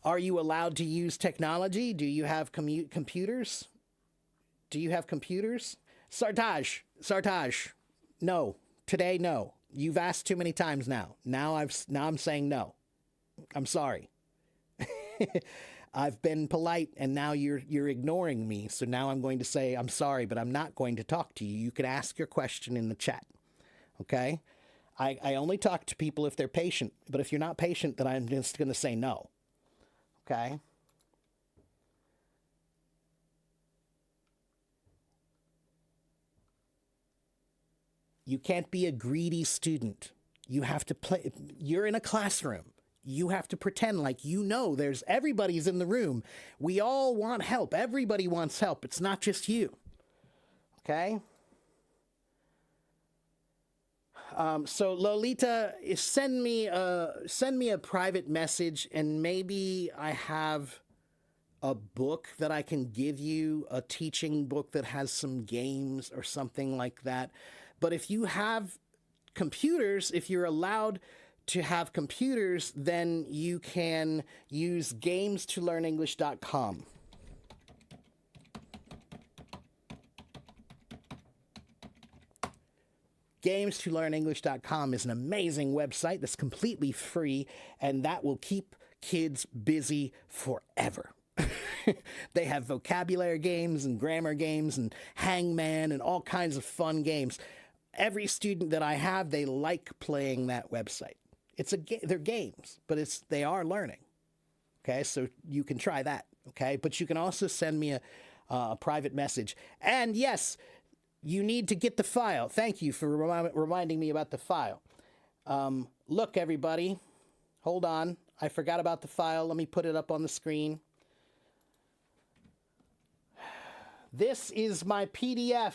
Are you allowed to use technology? Do you have computers? Do you have computers? Sartaj, no. Today, no. You've asked too many times now. Now I'm saying no. I'm sorry. I've been polite and now you're ignoring me. So now I'm going to say I'm sorry, but I'm not going to talk to you. You can ask your question in the chat. Okay? I only talk to people if they're patient, but if you're not patient, then I'm just going to say no. Okay? You can't be a greedy student. You have to play. You're in a classroom. You have to pretend like you know everybody's in the room. We all want help. Everybody wants help. It's not just you. Okay? So Lolita, send me a private message, and maybe I have a book that I can give you, a teaching book that has some games or something like that. But if you have computers, if you're allowed to have computers, then you can use games2learnenglish.com. Games2learnenglish.com is an amazing website that's completely free, and that will keep kids busy forever. They have vocabulary games and grammar games and hangman and all kinds of fun games. Every student that I have, they like playing that website. They're games, but they are learning. Okay, so you can try that. Okay, but you can also send me a private message. And yes, you need to get the file. Thank you for reminding me about the file. Look, everybody, hold on. I forgot about the file. Let me put it up on the screen. This is my PDF.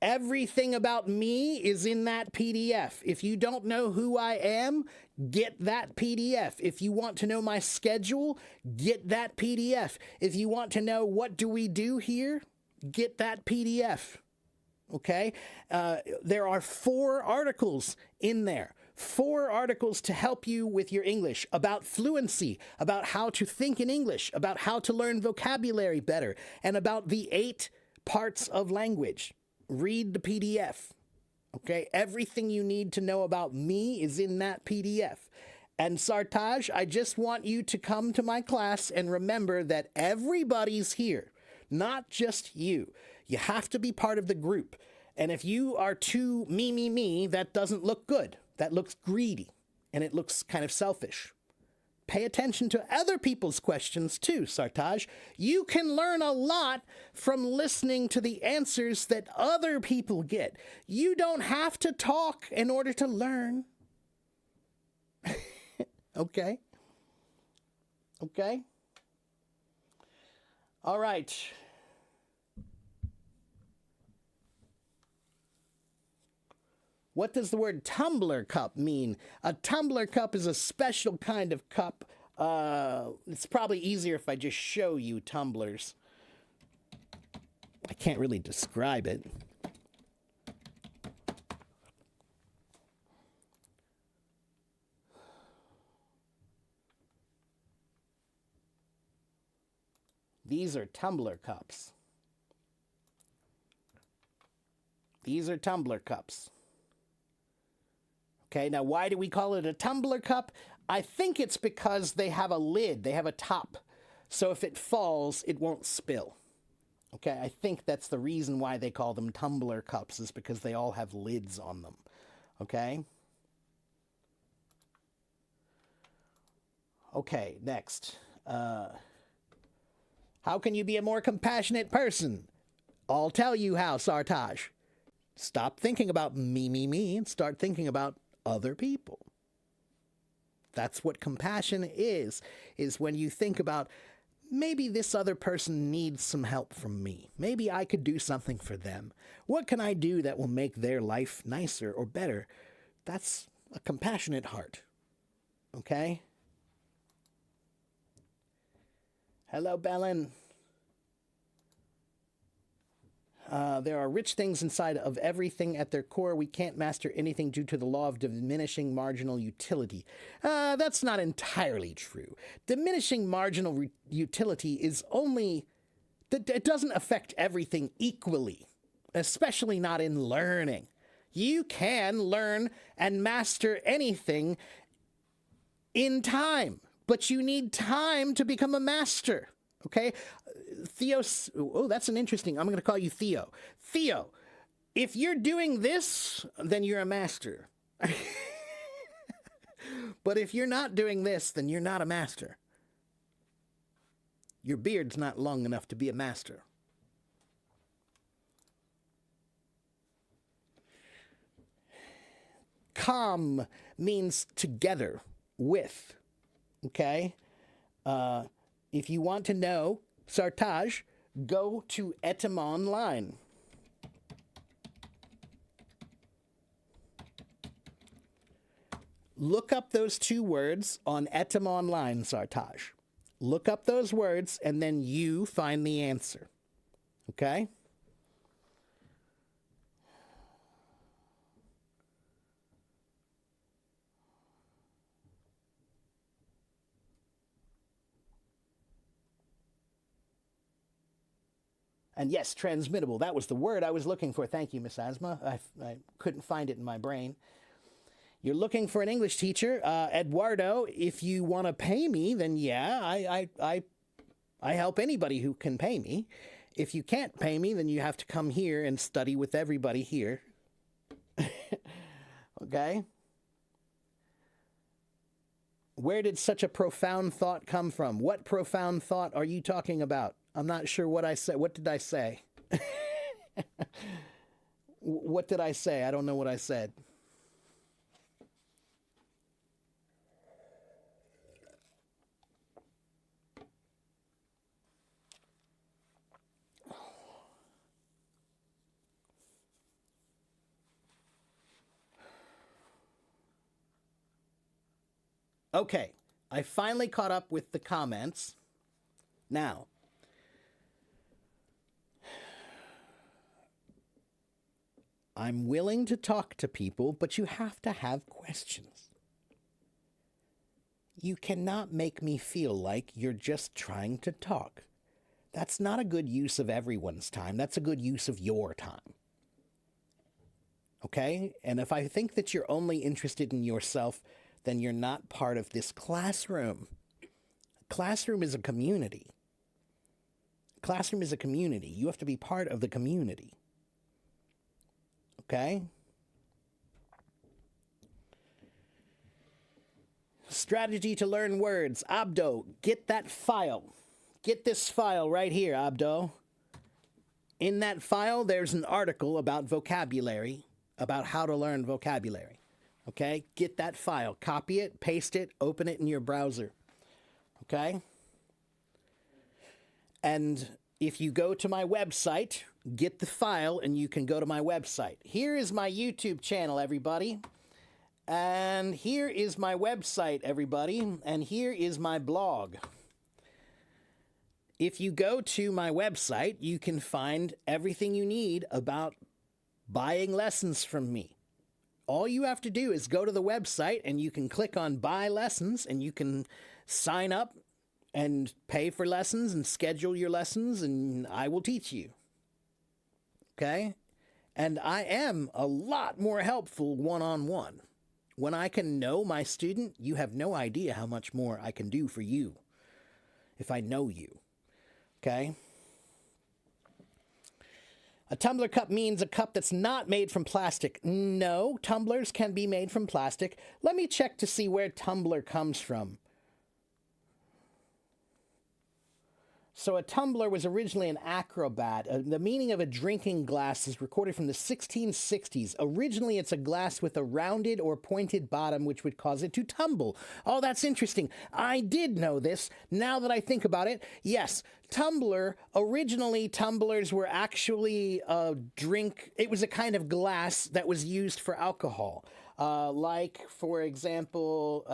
Everything about me is in that PDF. If you don't know who I am, get that PDF. If you want to know my schedule, get that PDF. If you want to know what do we do here, get that PDF. Okay? There are 4 articles in there. 4 articles to help you with your English, about fluency, about how to think in English, about how to learn vocabulary better, and about the 8 parts of language. Read the PDF. Okay? Everything you need to know about me is in that PDF. And Sartaj, I just want you to come to my class and remember that everybody's here, not just you. You have to be part of the group. And if you are too me, that doesn't look good. That looks greedy, and it looks kind of selfish. Pay attention to other people's questions too, Sartaj. You can learn a lot from listening to the answers that other people get. You don't have to talk in order to learn. Okay? Okay? All right. What does the word tumbler cup mean? A tumbler cup is a special kind of cup. It's probably easier if I just show you tumblers. I can't really describe it. These are tumbler cups. These are tumbler cups. Okay, now why do we call it a tumbler cup? I think it's because they have a lid, they have a top. So if it falls, it won't spill. Okay, I think that's the reason why they call them tumbler cups, is because they all have lids on them. Okay? Okay, next. How can you be a more compassionate person? I'll tell you how, Sartaj. Stop thinking about me, and start thinking about other people. That's what compassion is when you think about, maybe this other person needs some help from me. Maybe I could do something for them. What can I do that will make their life nicer or better? That's a compassionate heart. Okay? Hello, Belen. There are rich things inside of everything at their core. We can't master anything due to the law of diminishing marginal utility. That's not entirely true. Diminishing marginal utility is only... It doesn't affect everything equally, especially not in learning. You can learn and master anything in time, but you need time to become a master. Okay? Theo, oh, that's an interesting, I'm going to call you Theo. Theo, if you're doing this, then you're a master. But if you're not doing this, then you're not a master. Your beard's not long enough to be a master. Calm means together, with. Okay? If you want to know, Sartaj, go to Etim Online. Look up those two words on Etim Online, Sartaj. Look up those words, and then you find the answer. Okay? And yes, transmittable. That was the word I was looking for. Thank you, Miss Asma. I couldn't find it in my brain. You're looking for an English teacher. Eduardo, if you want to pay me, then yeah, I help anybody who can pay me. If you can't pay me, then you have to come here and study with everybody here. Okay? Where did such a profound thought come from? What profound thought are you talking about? I'm not sure what I said. What did I say? What did I say? I don't know what I said. Okay, I finally caught up with the comments. Now, I'm willing to talk to people, but you have to have questions. You cannot make me feel like you're just trying to talk. That's not a good use of everyone's time. That's a good use of your time. Okay? And if I think that you're only interested in yourself, then you're not part of this classroom. Classroom is a community. Classroom is a community. You have to be part of the community. Okay? Strategy to learn words. Abdo, get that file. Get this file right here, Abdo. In that file, there's an article about vocabulary, about how to learn vocabulary. Okay? Get that file. Copy it, paste it, open it in your browser. Okay? And if you go to my website, get the file and you can go to my website. Here is my YouTube channel, everybody. And here is my website, everybody. And here is my blog. If you go to my website, you can find everything you need about buying lessons from me. All you have to do is go to the website and you can click on Buy Lessons and you can sign up and pay for lessons and schedule your lessons, and I will teach you. Okay? And I am a lot more helpful one-on-one. When I can know my student, you have no idea how much more I can do for you if I know you. Okay? A tumbler cup means a cup that's not made from plastic. No, tumblers can be made from plastic. Let me check to see where tumbler comes from. So a tumbler was originally an acrobat. The meaning of a drinking glass is recorded from the 1660s. Originally, it's a glass with a rounded or pointed bottom, which would cause it to tumble. Oh, that's interesting. I did know this. Now that I think about it, yes, tumbler, originally tumblers were actually a drink. It was a kind of glass that was used for alcohol. Like, for example,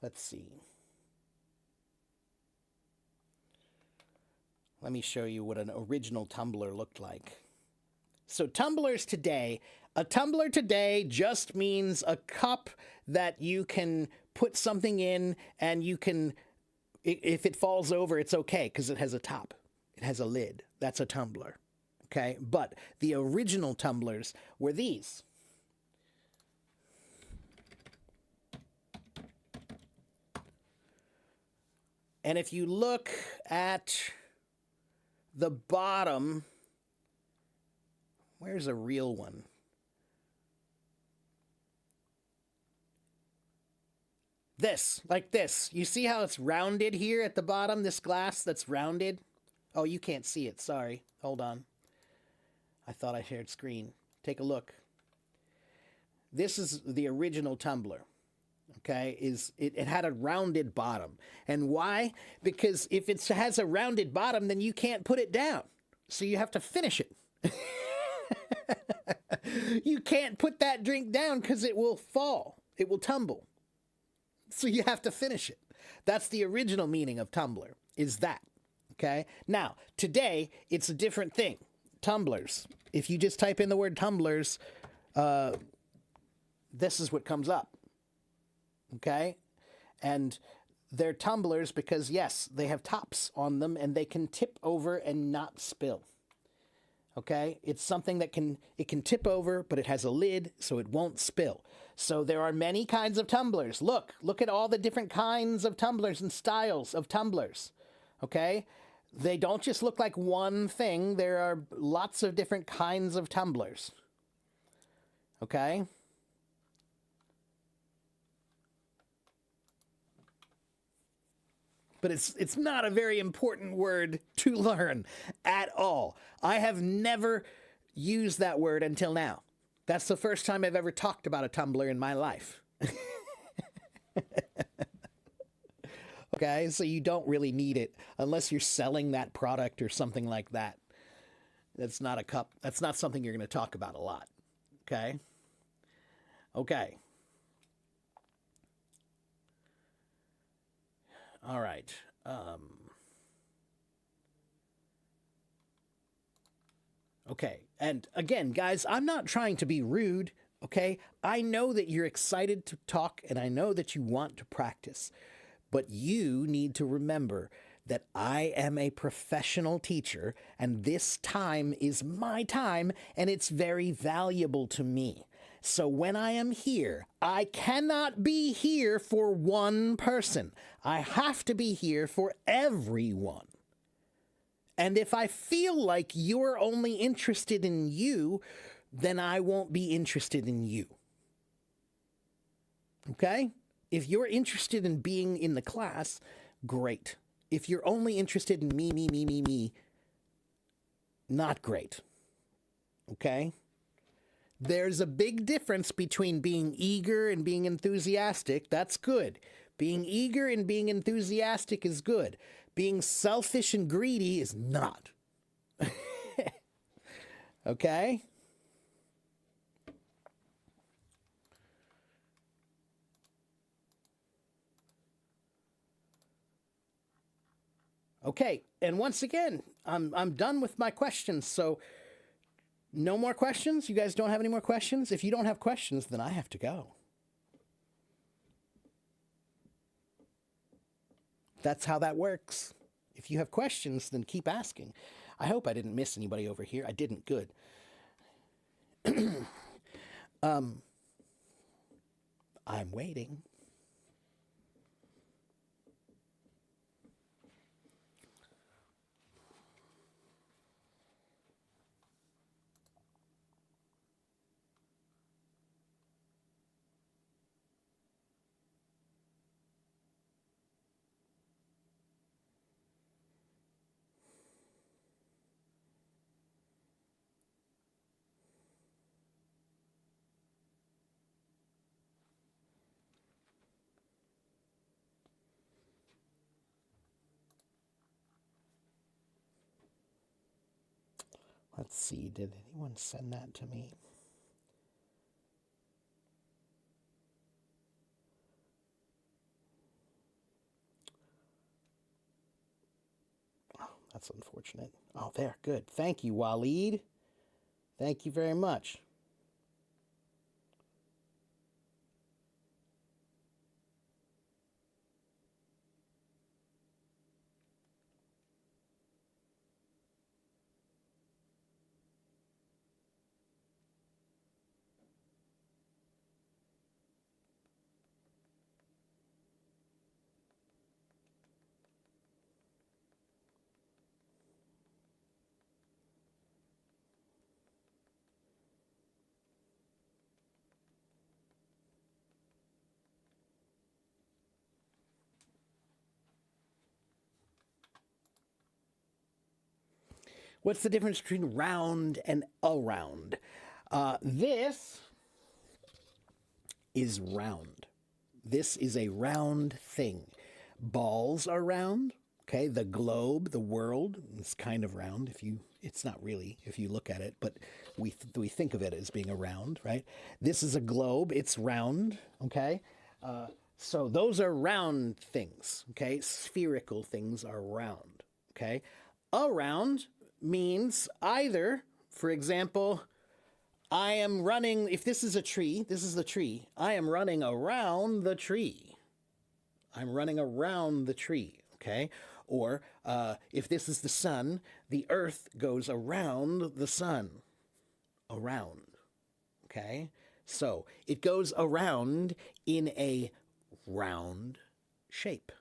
let's see. Let me show you what an original tumbler looked like. So tumblers today, a tumbler today just means a cup that you can put something in and you can, if it falls over, it's okay because it has a top. It has a lid. That's a tumbler. Okay? But the original tumblers were these. And if you look at the bottom, where's a real one? This, like this. You see how it's rounded here at the bottom, this glass that's rounded? Oh, you can't see it, sorry. Hold on. I thought I shared screen. Take a look. This is the original tumbler. Okay, it had a rounded bottom. And why? Because if it has a rounded bottom, then you can't put it down. So you have to finish it. You can't put that drink down because it will fall. It will tumble. So you have to finish it. That's the original meaning of tumbler, is that. Okay? Now, today, it's a different thing. Tumblers. If you just type in the word tumblers, this is what comes up. Okay? And they're tumblers because, yes, they have tops on them and they can tip over and not spill. Okay? It's something that can tip over, but it has a lid so it won't spill. So there are many kinds of tumblers. Look at all the different kinds of tumblers and styles of tumblers. Okay? They don't just look like one thing. There are lots of different kinds of tumblers. Okay? But it's not a very important word to learn at all. I have never used that word until now. That's the first time I've ever talked about a tumbler in my life. Okay, so you don't really need it unless you're selling that product or something like that. That's not a cup. That's not something you're going to talk about a lot. Okay? Okay. All right. Okay. And again, guys, I'm not trying to be rude. Okay. I know that you're excited to talk and I know that you want to practice, but you need to remember that I am a professional teacher and this time is my time and it's very valuable to me. So when I am here, I cannot be here for one person. I have to be here for everyone. And if I feel like you're only interested in you, then I won't be interested in you. Okay? If you're interested in being in the class, great. If you're only interested in me, not great. Okay? There's a big difference between being eager and being enthusiastic. That's good. Being eager and being enthusiastic is good. Being selfish and greedy is not. Okay? Okay, and once again, I'm done with my questions, so no more questions? You guys don't have any more questions? If you don't have questions, then I have to go. That's how that works. If you have questions, then keep asking. I hope I didn't miss anybody over here. I didn't. Good. I'm waiting. Let's see, did anyone send that to me? Oh, that's unfortunate. Oh, there, good. Thank you, Waleed. Thank you very much. What's the difference between round and around? This is round. This is a round thing. Balls are round. Okay, the globe, the world, is kind of round. It's not really if you look at it, but we think of it as being a round, right? This is a globe. It's round. Okay, so those are round things. Okay, spherical things are round. Okay, around means either, for example, I am running. If this is a tree, this is the tree. I am running around the tree. I'm running around the tree, okay? Or if this is the sun, the earth goes around the sun. Around, okay? So it goes around in a round shape,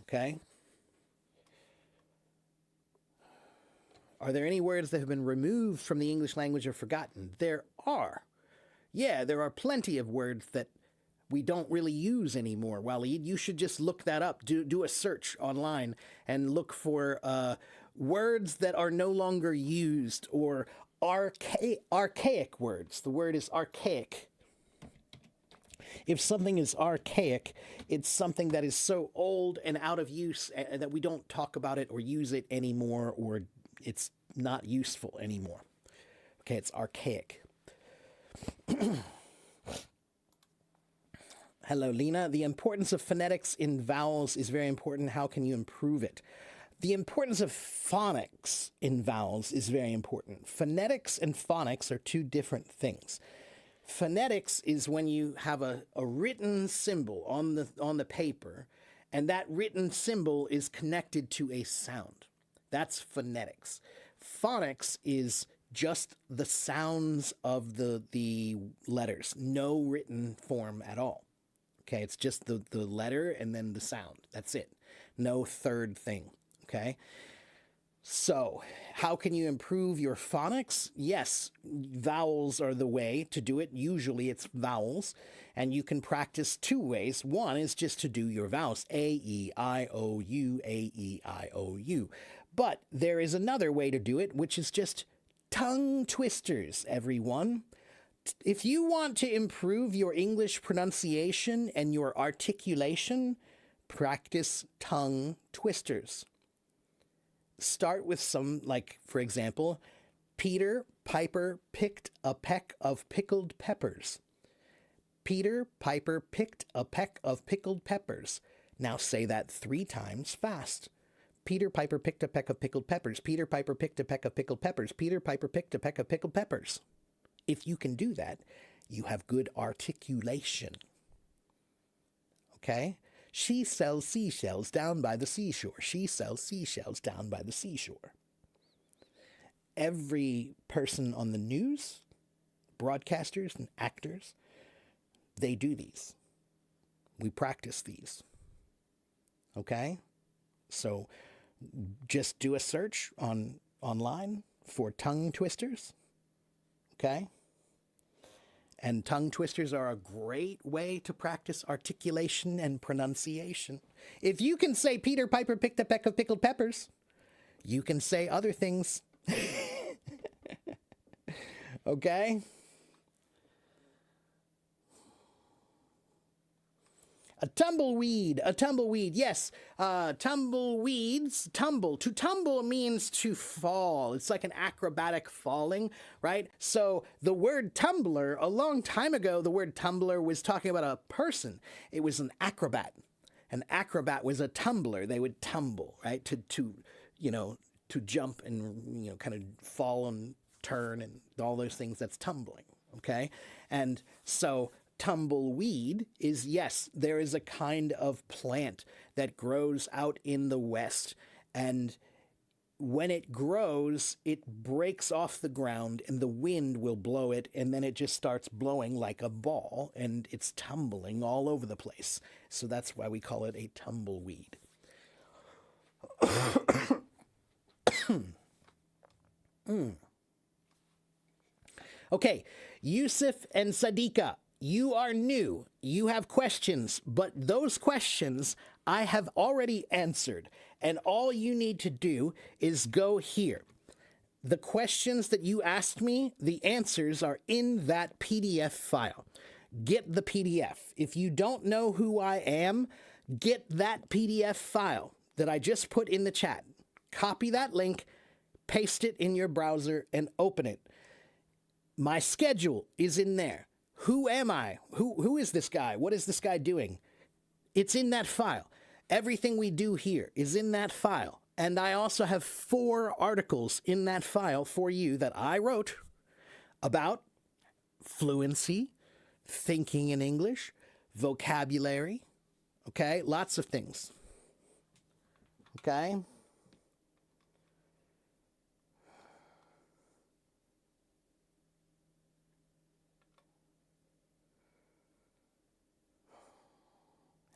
okay? Are there any words that have been removed from the English language or forgotten? There are. Yeah, there are plenty of words that we don't really use anymore, Waleed. You should just look that up. Do a search online and look for words that are no longer used or archaic words. The word is archaic. If something is archaic, it's something that is so old and out of use that we don't talk about it or use it anymore, or it's not useful anymore. Okay, it's archaic. Hello, Lena. The importance of phonetics in vowels is very important. How can you improve it? The importance of phonics in vowels is very important. Phonetics and phonics are two different things. Phonetics is when you have a written symbol on the paper, and that written symbol is connected to a sound. That's phonetics. Phonics is just the sounds of the letters, no written form at all. Okay, it's just the letter and then the sound. That's it. No third thing. Okay. So, how can you improve your phonics? Yes, vowels are the way to do it. Usually it's vowels. And you can practice two ways. One is just to do your vowels. A, E, I, O, U, A, E, I, O, U. But there is another way to do it, which is just tongue twisters, everyone. If you want to improve your English pronunciation and your articulation, practice tongue twisters. Start with some, like, for example, Peter Piper picked a peck of pickled peppers. Peter Piper picked a peck of pickled peppers. Now say that 3 times fast. Peter Piper picked a peck of pickled peppers. Peter Piper picked a peck of pickled peppers. Peter Piper picked a peck of pickled peppers. If you can do that, you have good articulation. Okay? She sells seashells down by the seashore. She sells seashells down by the seashore. Every person on the news, broadcasters and actors, they do these. We practice these. Okay? So just do a search online for tongue twisters. Okay? And tongue twisters are a great way to practice articulation and pronunciation. If you can say Peter Piper picked a peck of pickled peppers, you can say other things. Okay? A tumbleweed, yes. Tumbleweeds, tumble. To tumble means to fall. It's like an acrobatic falling, right? So the word tumbler, a long time ago, the word tumbler was talking about a person. It was an acrobat. An acrobat was a tumbler. They would tumble, right? To jump and, kind of fall and turn and all those things. That's tumbling, okay? And so tumbleweed is, yes, there is a kind of plant that grows out in the West, and when it grows, it breaks off the ground and the wind will blow it, and then it just starts blowing like a ball, and it's tumbling all over the place. So that's why we call it a tumbleweed. Okay, Yusuf and Sadiqa, you are new. You have questions, but those questions I have already answered. And all you need to do is go here. The questions that you asked me, the answers are in that PDF file. Get the PDF. If you don't know who I am, get that PDF file that I just put in the chat. Copy that link, paste it in your browser, and open it. My schedule is in there. Who am I? Who is this guy? What is this guy doing? It's in that file. Everything we do here is in that file. And I also have 4 articles in that file for you that I wrote about fluency, thinking in English, vocabulary, okay? Lots of things. Okay?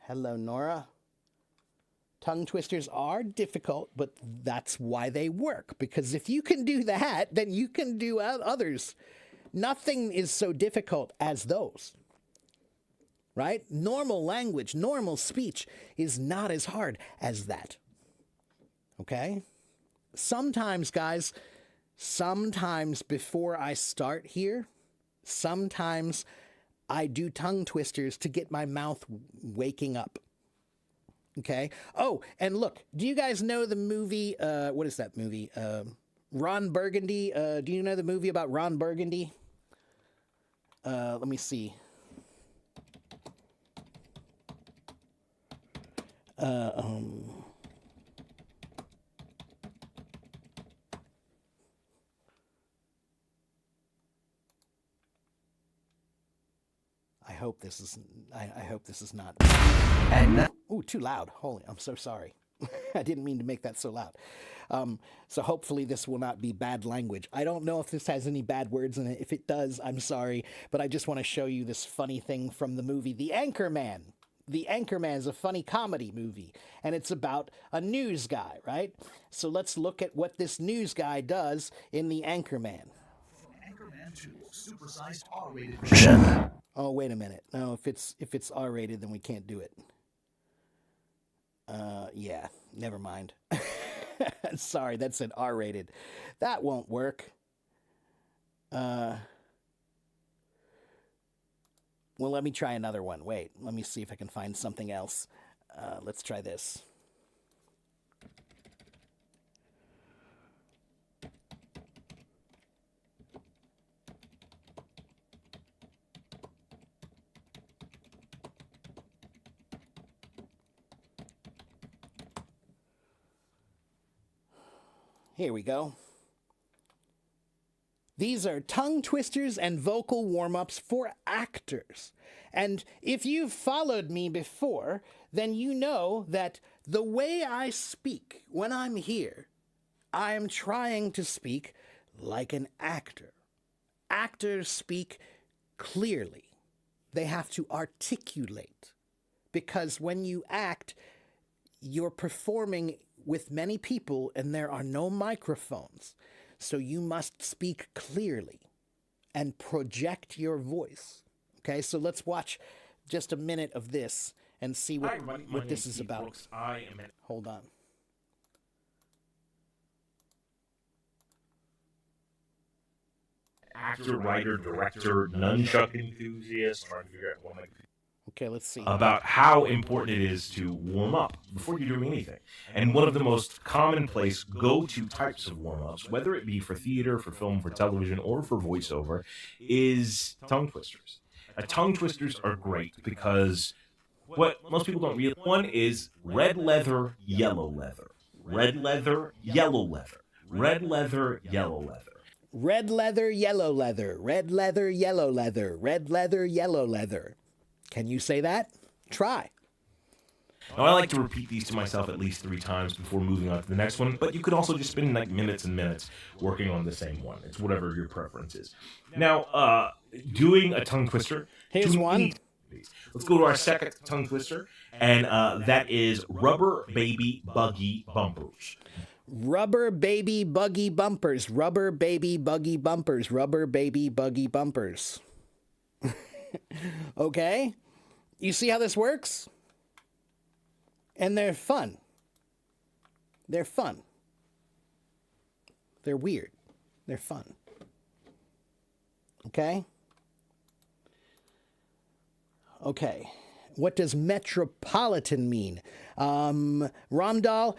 Hello, Nora. Tongue twisters are difficult, but that's why they work. Because if you can do that, then you can do others. Nothing is so difficult as those. Right? Normal language, normal speech is not as hard as that. Okay? Sometimes, guys, before I start here, sometimes I do tongue twisters to get my mouth waking up. Okay? Oh, and look, do you guys know the movie, what is that movie? Ron Burgundy. Do you know the movie about Ron Burgundy? Let me see. I hope this is not. Ooh, too loud. Holy, I'm so sorry. I didn't mean to make that so loud. So hopefully this will not be bad language. I don't know if this has any bad words in it. If it does, I'm sorry. But I just want to show you this funny thing from the movie The Anchorman. The Anchorman is a funny comedy movie, and it's about a news guy, right? So let's look at what this news guy does in The Anchorman. Anchorman 2, supersized R-rated version. Oh, wait a minute. No, if it's R-rated, then we can't do it. Yeah, never mind. Sorry, that's an R-rated. That won't work. Well, let me try another one. Wait, let me see if I can find something else. Let's try this. Here we go. These are tongue twisters and vocal warm ups for actors. And if you've followed me before, then you know that the way I speak when I'm here, I'm trying to speak like an actor. Actors speak clearly, they have to articulate. Because when you act, you're performing with many people and there are no microphones. So you must speak clearly and project your voice. Okay, so let's watch just a minute of this and see what this is about. Brooks. I am an Hold on. actor, writer, director, nunchuck enthusiast. Trying to figure out what Okay, let's see. about how important it is to warm up before you're doing anything. And one of the most commonplace go-to types of warm-ups, whether it be for theater, for film, for television, or for voiceover, is tongue twisters. Tongue twisters are great because what most people don't realize, one is red leather, yellow leather. Red leather, yellow leather. Red leather, yellow leather. Red leather, yellow leather. Red leather, yellow leather. Red leather, yellow leather. Can you say that? Try. Now, I like to repeat these to myself at least 3 times before moving on to the next one, but you could also just spend like minutes and minutes working on the same one. It's whatever your preference is. Now, doing a tongue twister. Here's to one. me- Let's go to our second tongue twister, and that is rubber baby buggy bumpers. Rubber baby buggy bumpers. Rubber baby buggy bumpers. Rubber baby buggy bumpers. Okay? You see how this works? And they're fun. They're fun. They're weird. They're fun. Okay? Okay. What does metropolitan mean? Ramdal,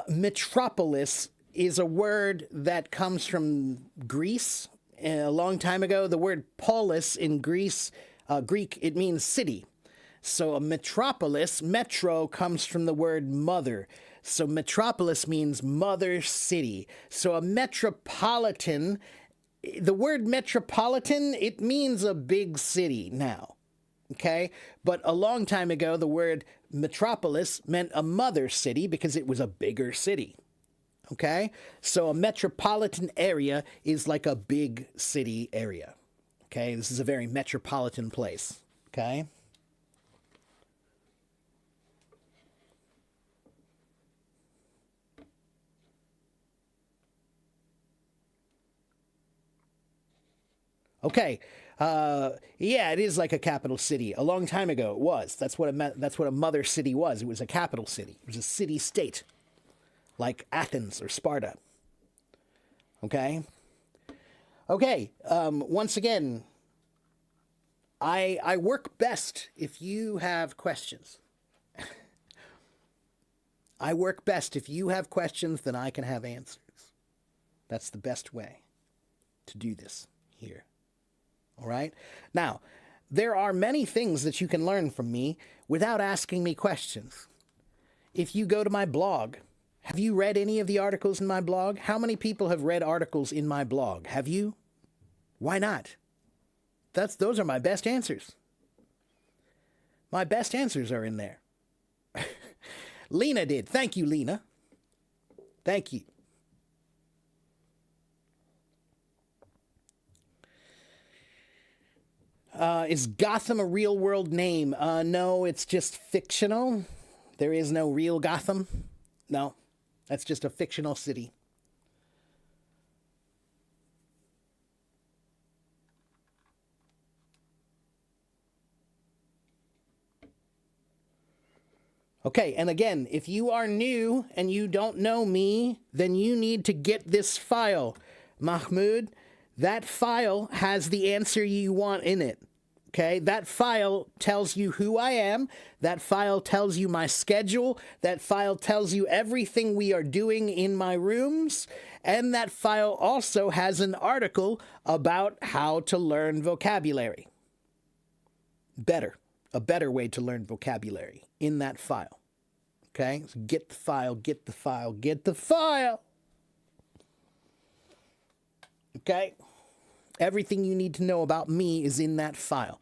metropolis is a word that comes from Greece. A long time ago, the word polis in Greek, it means city. So a metropolis, metro, comes from the word mother. So metropolis means mother city. So a metropolitan, the word metropolitan, it means a big city now. Okay? But a long time ago, the word metropolis meant a mother city because it was a bigger city. Okay? So a metropolitan area is like a big city area. Okay? This is a very metropolitan place. Okay? Okay. Yeah, it is like a capital city. A long time ago, it was. That's what a mother city was. It was a capital city. It was a city state, like Athens or Sparta. Okay. Okay. Once again, I work best if you have questions. I work best if you have questions, then I can have answers. That's the best way to do this here. All right? Now, there are many things that you can learn from me without asking me questions. If you go to my blog, have you read any of the articles in my blog? How many people have read articles in my blog? Have you? Why not? Those are my best answers. My best answers are in there. Lena did. Thank you, Lena. Thank you. Is Gotham a real world name? No, it's just fictional. There is no real Gotham. No, that's just a fictional city. Okay, and again, if you are new and you don't know me, then you need to get this file. Mahmoud, that file has the answer you want in it. Okay, that file tells you who I am. That file tells you my schedule. That file tells you everything we are doing in my rooms. And that file also has an article about how to learn vocabulary. A better way to learn vocabulary in that file. Okay, so get the file, get the file, get the file. Okay. Everything you need to know about me is in that file.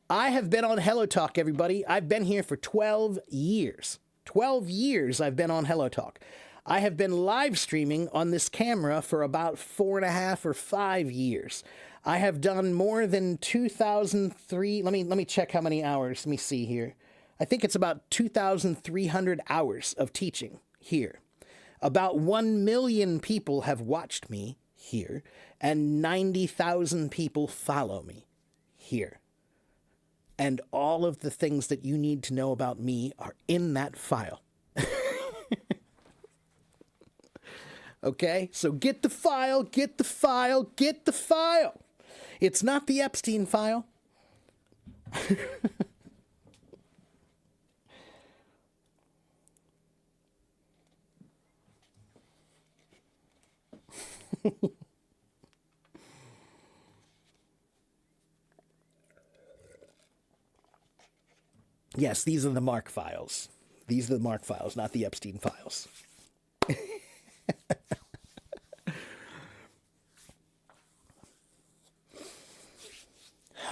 I have been on Hello Talk, everybody. I've been here for 12 years. 12 years I've been on Hello Talk. I have been live streaming on this camera for about 4.5 or 5 years. I have done more than 2,003. Let me check how many hours. Let me see here. I think it's about 2,300 hours of teaching here. About 1 million people have watched me here, and 90,000 people follow me here. And all of the things that you need to know about me are in that file. Okay? So get the file, get the file, get the file. It's not the Epstein file. Yes, these are the Mark files. These are the Mark files, not the Epstein files.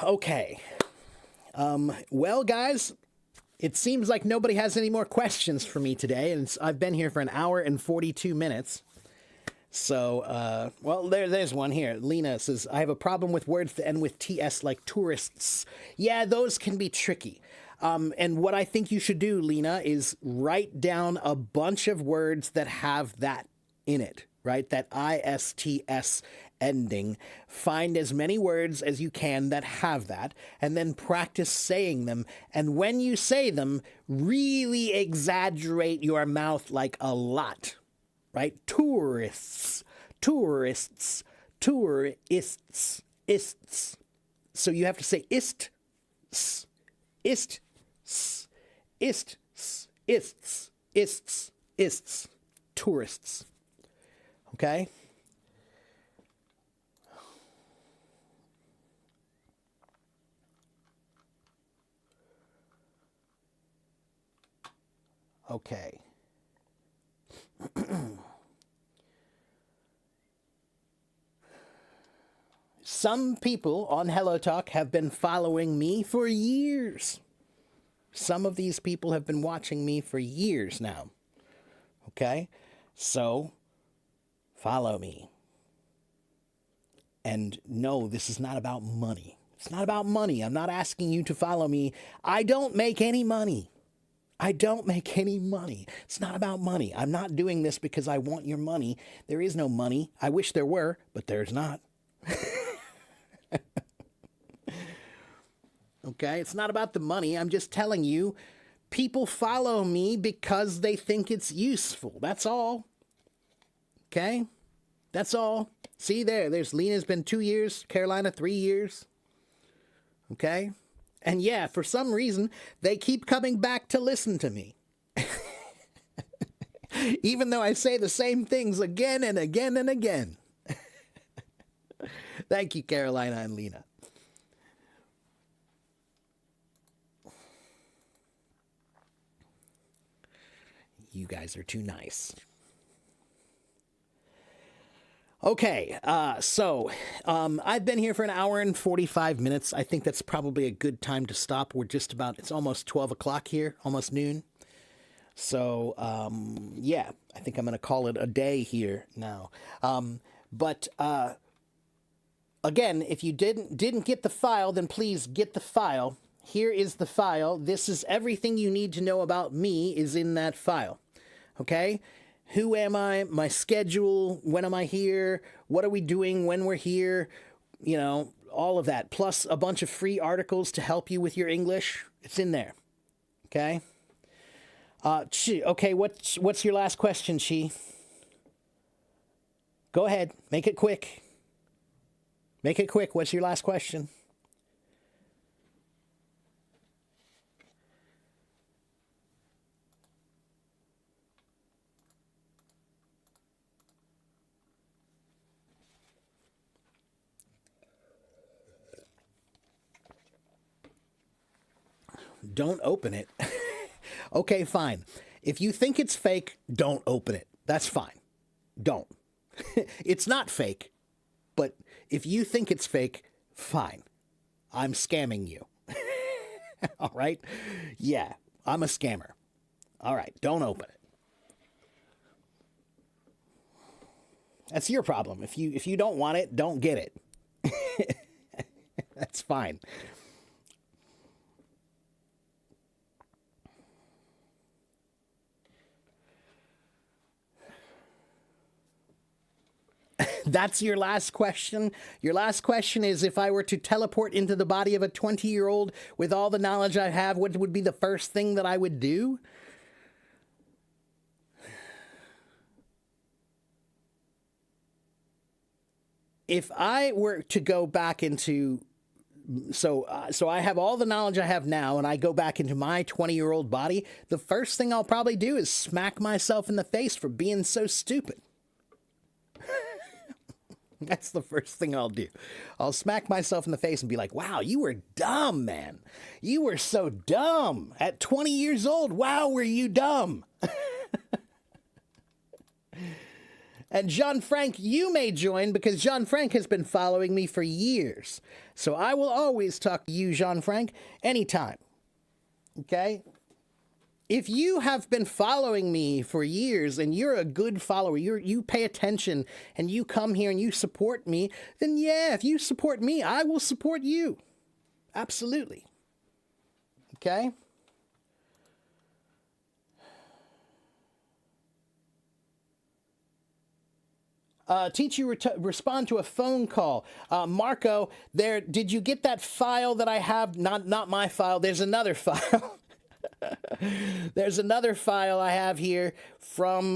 Okay. Well, guys, it seems like nobody has any more questions for me today, and I've been here for an hour and 42 minutes. So, well, there's one here. Lena says, I have a problem with words that end with TS like tourists. Yeah, those can be tricky. And what I think you should do, Lena, is write down a bunch of words that have that in it, right? That ISTS ending. Find as many words as you can that have that, and then practice saying them. And when you say them, really exaggerate your mouth like a lot, right? Tourists, tourists, tourists, ists. So you have to say ist, ist, ist, ists, ists, ists, tourists. Okay? Okay. Some people on Hello Talk have been following me for years. Some of these people have been watching me for years now. Okay? So, follow me. And no, this is not about money. It's not about money. I'm not asking you to follow me. I don't make any money. I don't make any money. It's not about money. I'm not doing this because I want your money. There is no money. I wish there were, but there's not. Okay? It's not about the money. I'm just telling you, people follow me because they think it's useful. That's all. Okay? That's all. See there, there's Lena's been 2 years, Carolina 3 years. Okay? And yeah, for some reason, they keep coming back to listen to me. Even though I say the same things again and again and again. Thank you, Carolina and Lena. You guys are too nice. Okay, so I've been here for an hour and 45 minutes. I think that's probably a good time to stop. We're just about, it's almost 12 o'clock here, almost noon. So, yeah, I think I'm going to call it a day here now. But again, if you didn't get the file, then please get the file. Here is the file. This is everything you need to know about me is in that file. Okay? Who am I? My schedule? When am I here? What are we doing when we're here? You know, all of that. Plus a bunch of free articles to help you with your English. It's in there. Okay? Okay, what's your last question, Chi? Go ahead. Make it quick. Make it quick. What's your last question? Don't open it. Okay, fine. If you think it's fake, don't open it. That's fine. Don't. It's not fake. But if you think it's fake, fine. I'm scamming you. All right? Yeah, I'm a scammer. All right, don't open it. That's your problem. If you don't want it, don't get it. That's fine. That's your last question? Your last question is, if I were to teleport into the body of a 20-year-old with all the knowledge I have, what would be the first thing that I would do? If I were to go back into so I have all the knowledge I have now, and I go back into my 20-year-old body, the first thing I'll probably do is smack myself in the face for being so stupid. That's the first thing I'll do. I'll smack myself in the face and be like, wow, you were dumb, man. You were so dumb. At 20 years old, wow, were you dumb. And Jean Frank, you may join, because Jean Frank has been following me for years. So I will always talk to you, Jean Frank, anytime. Okay? If you have been following me for years and you're a good follower, you pay attention and you come here and you support me, then yeah, if you support me, I will support you. Absolutely. Okay? Teach you respond to a phone call. Marco, did you get that file that I have? Not my file. There's another file. There's another file I have here from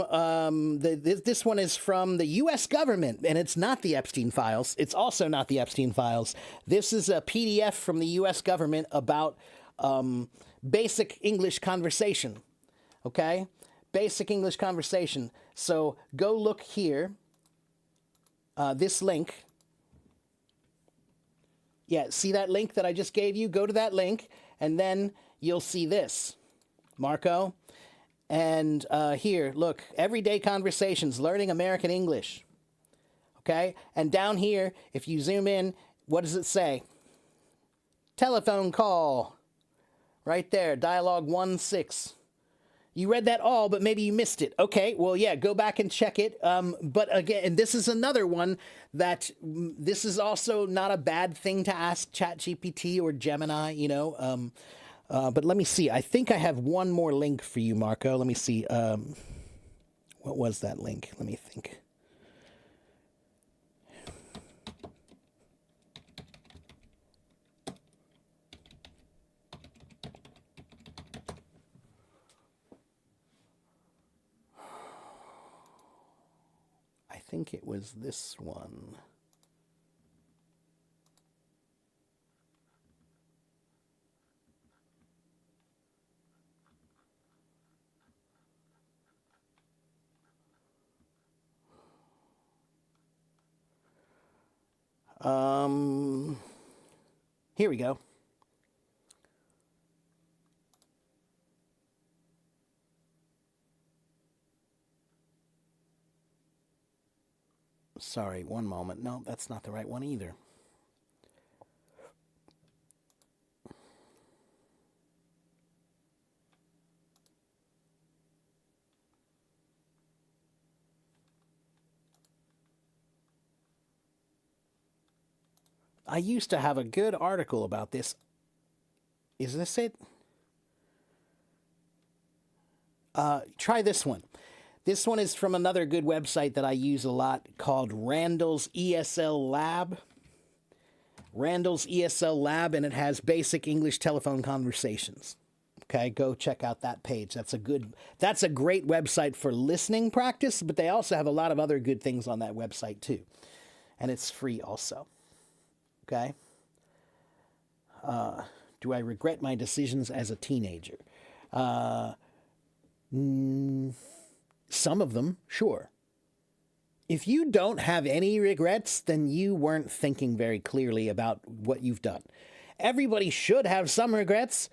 this one is from the U.S. government, and it's not the Epstein files. It's also not the Epstein files. This is a PDF from the U.S. government about basic English conversation. Okay? Basic English conversation. So go look here. This link. Yeah, see that link that I just gave you? Go to that link, and then you'll see this, Marco. And here, look, Everyday Conversations, Learning American English. Okay? And down here, if you zoom in, what does it say? Telephone call. Right there, Dialogue 1.6. You read that all, but maybe you missed it. Okay, well, yeah, go back and check it. But again, and this is another one that this is also not a bad thing to ask ChatGPT or Gemini, you know. But let me see. I think I have one more link for you, Marco. Let me see. What was that link? Let me think. I think it was this one. Here we go. Sorry, one moment. No, that's not the right one either. I used to have a good article about this. Is this it? Try this one. This one is from another good website that I use a lot called Randall's ESL Lab. Randall's ESL Lab, and it has basic English telephone conversations. Okay, go check out that page. That's a great website for listening practice, but they also have a lot of other good things on that website too. And it's free also. Okay? Do I regret my decisions as a teenager? Some of them, sure. If you don't have any regrets, then you weren't thinking very clearly about what you've done. Everybody should have some regrets.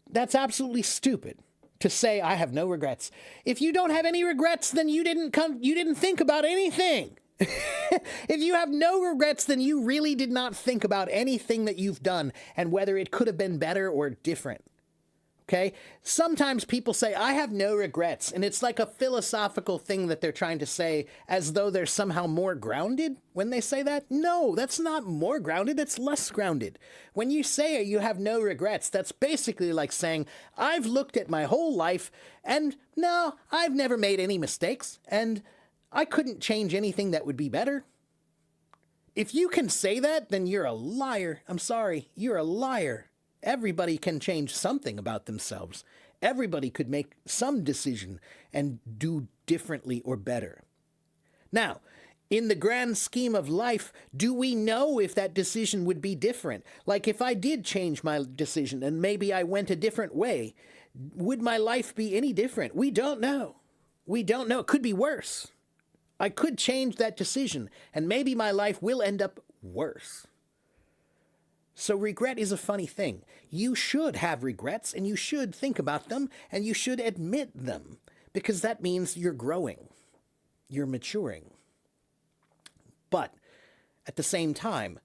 That's absolutely stupid to say I have no regrets. If you don't have any regrets, then you didn't think about anything. If you have no regrets, then you really did not think about anything that you've done and whether it could have been better or different. Okay? Sometimes people say, I have no regrets. And it's like a philosophical thing that they're trying to say as though they're somehow more grounded when they say that. No, that's not more grounded. It's less grounded. When you say you have no regrets, that's basically like saying, I've looked at my whole life and no, I've never made any mistakes and I couldn't change anything that would be better. If you can say that, then you're a liar. I'm sorry, you're a liar. Everybody can change something about themselves. Everybody could make some decision and do differently or better. Now, in the grand scheme of life, do we know if that decision would be different? Like if I did change my decision and maybe I went a different way, would my life be any different? We don't know. We don't know. It could be worse. I could change that decision and maybe my life will end up worse. So regret is a funny thing. You should have regrets and you should think about them and you should admit them because that means you're growing, you're maturing. But at the same time,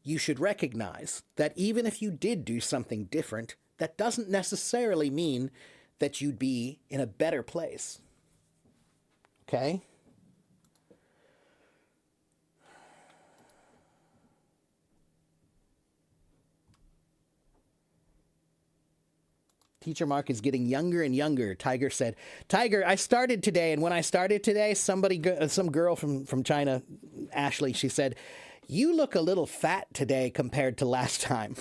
you should recognize that even if you did do something different, that doesn't necessarily mean that you'd be in a better place. Okay? Teacher Mark is getting younger and younger. Tiger said, Tiger, I started today. And when I started today, some girl from China, Ashley, she said, you look a little fat today compared to last time.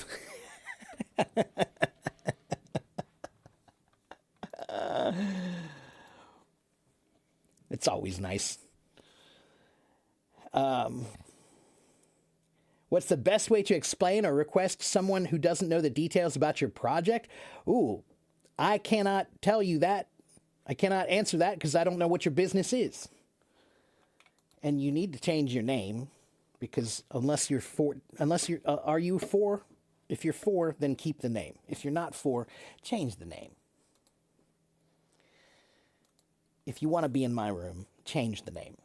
It's always nice. What's the best way to explain or request someone who doesn't know the details about your project? Ooh, I cannot tell you that. I cannot answer that because I don't know what your business is. And you need to change your name because are you for? If you're for, then keep the name. If you're not for, change the name. If you want to be in my room, change the name.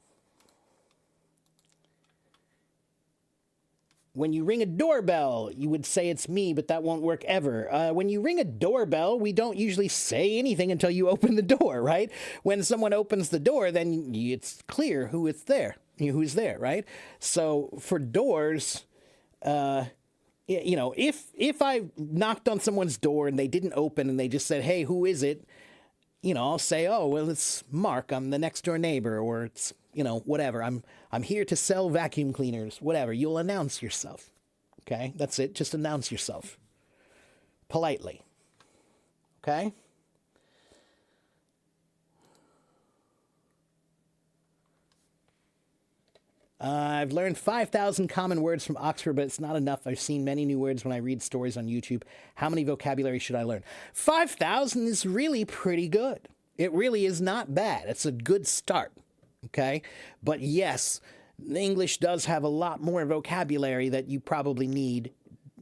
When you ring a doorbell, you would say it's me, but that won't work ever. When you ring a doorbell, we don't usually say anything until you open the door, right? When someone opens the door, then it's clear who's there, right? So for doors, if I knocked on someone's door and they didn't open and they just said, hey, who is it? I'll say, oh, well, it's Mark. I'm the next door neighbor, or it's, whatever. I'm here to sell vacuum cleaners, whatever. You'll announce yourself. Okay? That's it. Just announce yourself. Politely. Okay? I've learned 5,000 common words from Oxford, but it's not enough. I've seen many new words when I read stories on YouTube. How many vocabulary should I learn? 5,000 is really pretty good. It really is not bad. It's a good start. Okay? But yes, English does have a lot more vocabulary that you probably need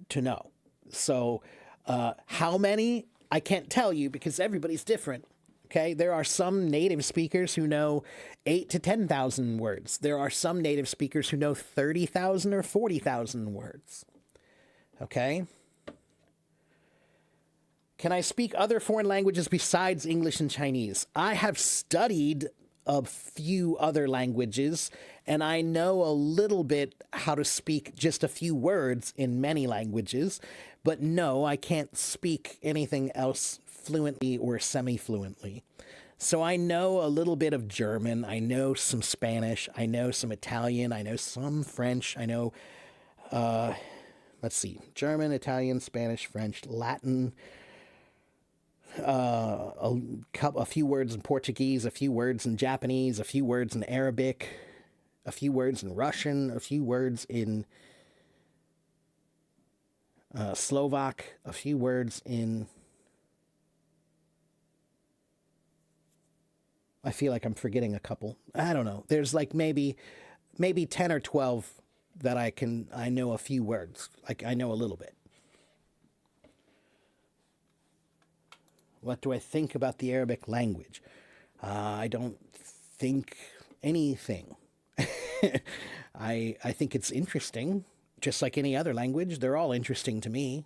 to know. So how many? I can't tell you because everybody's different. Okay, there are some native speakers who know 8,000 to 10,000 words. There are some native speakers who know 30,000 or 40,000 words. Okay? Can I speak other foreign languages besides English and Chinese? I have studied a few other languages, and I know a little bit how to speak just a few words in many languages, but no, I can't speak anything else fluently or semi-fluently. So I know a little bit of German, I know some Spanish, I know some Italian, I know some French, I know, German, Italian, Spanish, French, Latin, a few words in Portuguese, a few words in Japanese, a few words in Arabic, a few words in Russian, a few words in Slovak, a few words in... I feel like I'm forgetting a couple. I don't know. There's like maybe 10 or 12 that I know a few words. Like I know a little bit. What do I think about the Arabic language? I don't think anything. I think it's interesting, just like any other language. They're all interesting to me.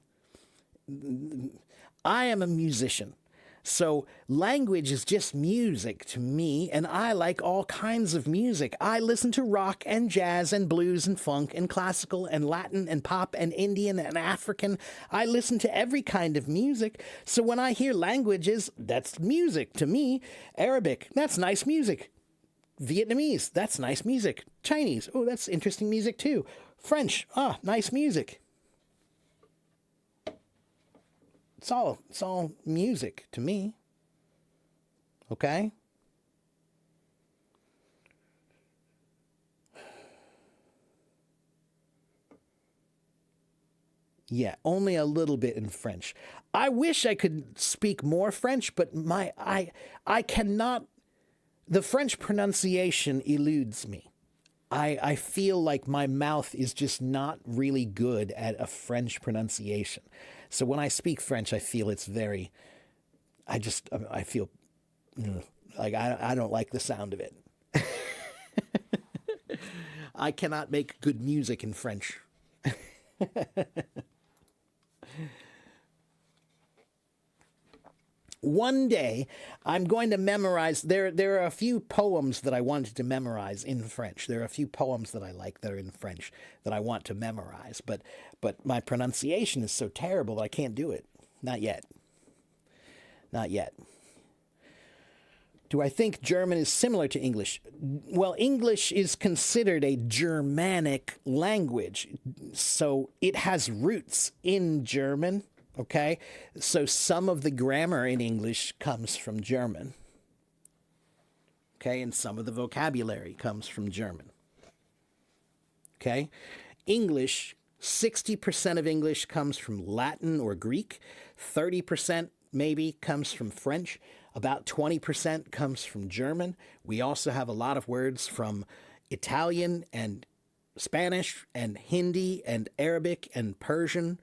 I am a musician. So language is just music to me, and I like all kinds of music. I listen to rock and jazz and blues and funk and classical and Latin and pop and Indian and African. I listen to every kind of music. So when I hear languages, that's music to me. Arabic, that's nice music. Vietnamese, that's nice music. Chinese, oh, that's interesting music too. French, nice music. It's all music to me. Okay? Yeah, only a little bit in French. I wish I could speak more French, but I cannot. The French pronunciation eludes me. I feel like my mouth is just not really good at a French pronunciation. So when I speak French, I feel it's very, I feel like I don't like the sound of it. I cannot make good music in French. One day, I'm going to memorize. There are a few poems that I wanted to memorize in French. There are a few poems that I like that are in French that I want to memorize. But my pronunciation is so terrible that I can't do it. Not yet. Not yet. Do I think German is similar to English? Well, English is considered a Germanic language, so it has roots in German. Okay, so some of the grammar in English comes from German. Okay, and some of the vocabulary comes from German. Okay, English, 60% of English comes from Latin or Greek, 30% maybe comes from French, about 20% comes from German. We also have a lot of words from Italian and Spanish and Hindi and Arabic and Persian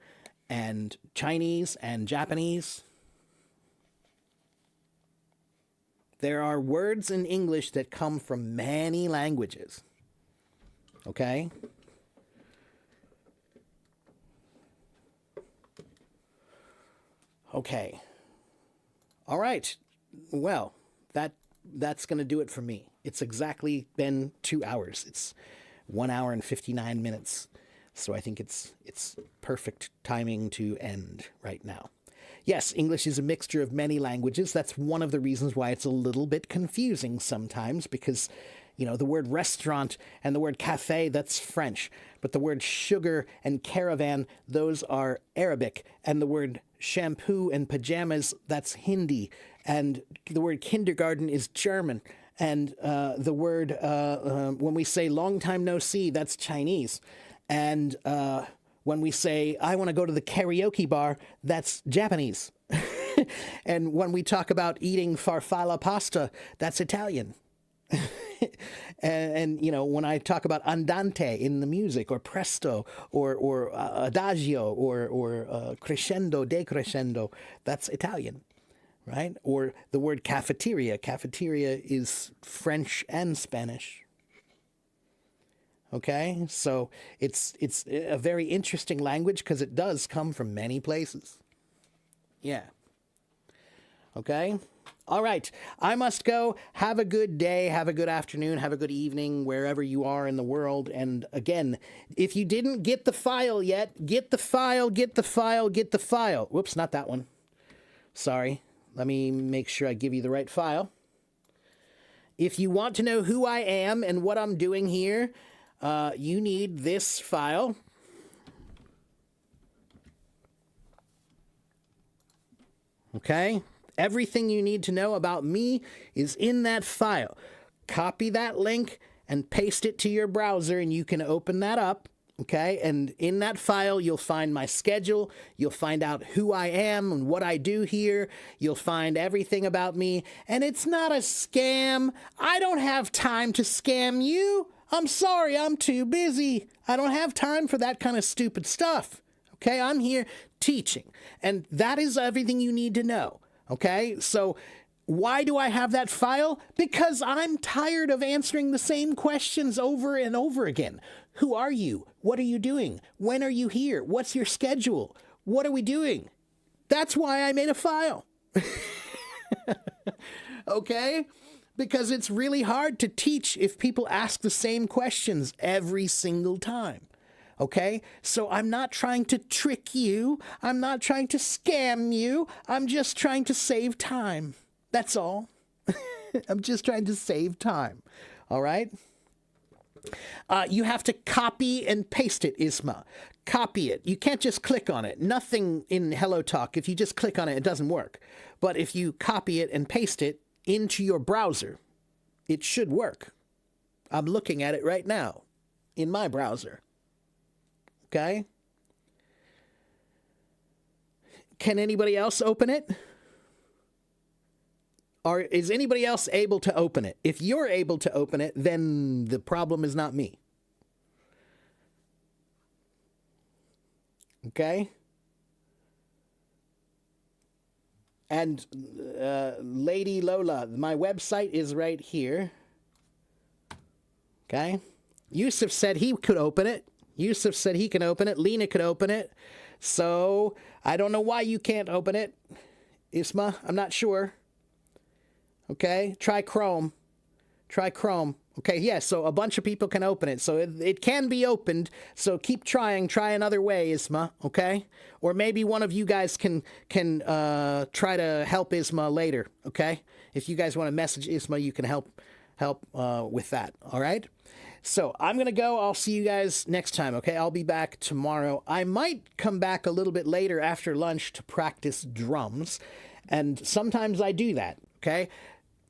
and Chinese and Japanese. There are words in English that come from many languages. Okay? Okay. All right. Well, that's going to do it for me. It's exactly been 2 hours. It's 1 hour and 59 minutes. So I think it's perfect timing to end right now. Yes, English is a mixture of many languages. That's one of the reasons why it's a little bit confusing sometimes because, the word restaurant and the word cafe, that's French. But the word sugar and caravan, those are Arabic. And the word shampoo and pajamas, that's Hindi. And the word kindergarten is German. And the word, when we say long time no see, that's Chinese. And when we say, I want to go to the karaoke bar, that's Japanese. And when we talk about eating farfalla pasta, that's Italian. and when I talk about andante in the music, or presto, or adagio, or crescendo, decrescendo, that's Italian, right? Or the word cafeteria. Cafeteria is French and Spanish. Okay, so it's a very interesting language because it does come from many places. Yeah. Okay. All right. I must go. Have a good day. Have a good afternoon. Have a good evening wherever you are in the world. And again, if you didn't get the file yet, get the file, get the file, get the file. Whoops, not that one. Sorry. Let me make sure I give you the right file. If you want to know who I am and what I'm doing here, you need this file. Okay? Everything you need to know about me is in that file. Copy that link and paste it to your browser and you can open that up. Okay? And in that file, you'll find my schedule. You'll find out who I am and what I do here. You'll find everything about me. And it's not a scam. I don't have time to scam you. I'm sorry, I'm too busy. I don't have time for that kind of stupid stuff. Okay, I'm here teaching. And that is everything you need to know. Okay, so Why do I have that file? Because I'm tired of answering the same questions over and over again. Who are you? What are you doing? When are you here? What's your schedule? What are we doing? That's why I made a file. Okay? Because it's really hard to teach if people ask the same questions every single time. Okay? So I'm not trying to trick you. I'm not trying to scam you. I'm just trying to save time. That's all. I'm just trying to save time. All right? You have to copy and paste it, Isma. Copy it. You can't just click on it. Nothing in HelloTalk, if you just click on it, it doesn't work. But if you copy it and paste it into your browser, it should work. I'm looking at it right now in my browser. Okay? Can anybody else open it? Or is anybody else able to open it? If you're able to open it, then the problem is not me. Okay? And Lady Lola, my website is right here. Okay? Yusuf said he could open it. Yusuf said he can open it. Lena could open it. So I don't know why you can't open it. Isma, I'm not sure. Okay, try Chrome. Try Chrome. Okay, yes, so a bunch of people can open it. So it can be opened. So keep trying. Try another way, Isma, okay? Or maybe one of you guys can try to help Isma later, okay? If you guys want to message Isma, you can help with that, all right? So I'm going to go. I'll see you guys next time, okay? I'll be back tomorrow. I might come back a little bit later after lunch to practice drums. And sometimes I do that, okay?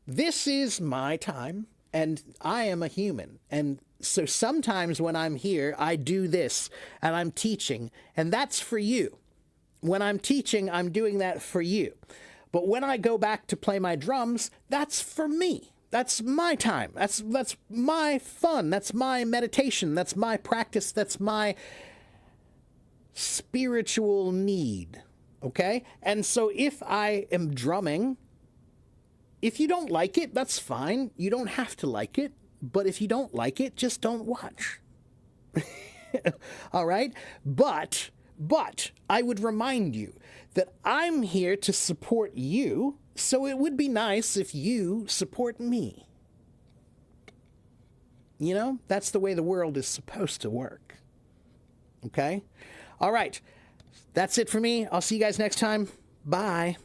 This is my time, and I am a human. And so sometimes when I'm here, I do this, and I'm teaching, and that's for you. When I'm teaching, I'm doing that for you. But when I go back to play my drums, that's for me. That's my time. That's my fun. That's my meditation. That's my practice. That's my spiritual need, okay? And so if I am drumming, if you don't like it, that's fine. You don't have to like it. But if you don't like it, just don't watch. All right? But I would remind you that I'm here to support you, so it would be nice if you support me. You know, that's the way the world is supposed to work. Okay? All right. That's it for me. I'll see you guys next time. Bye.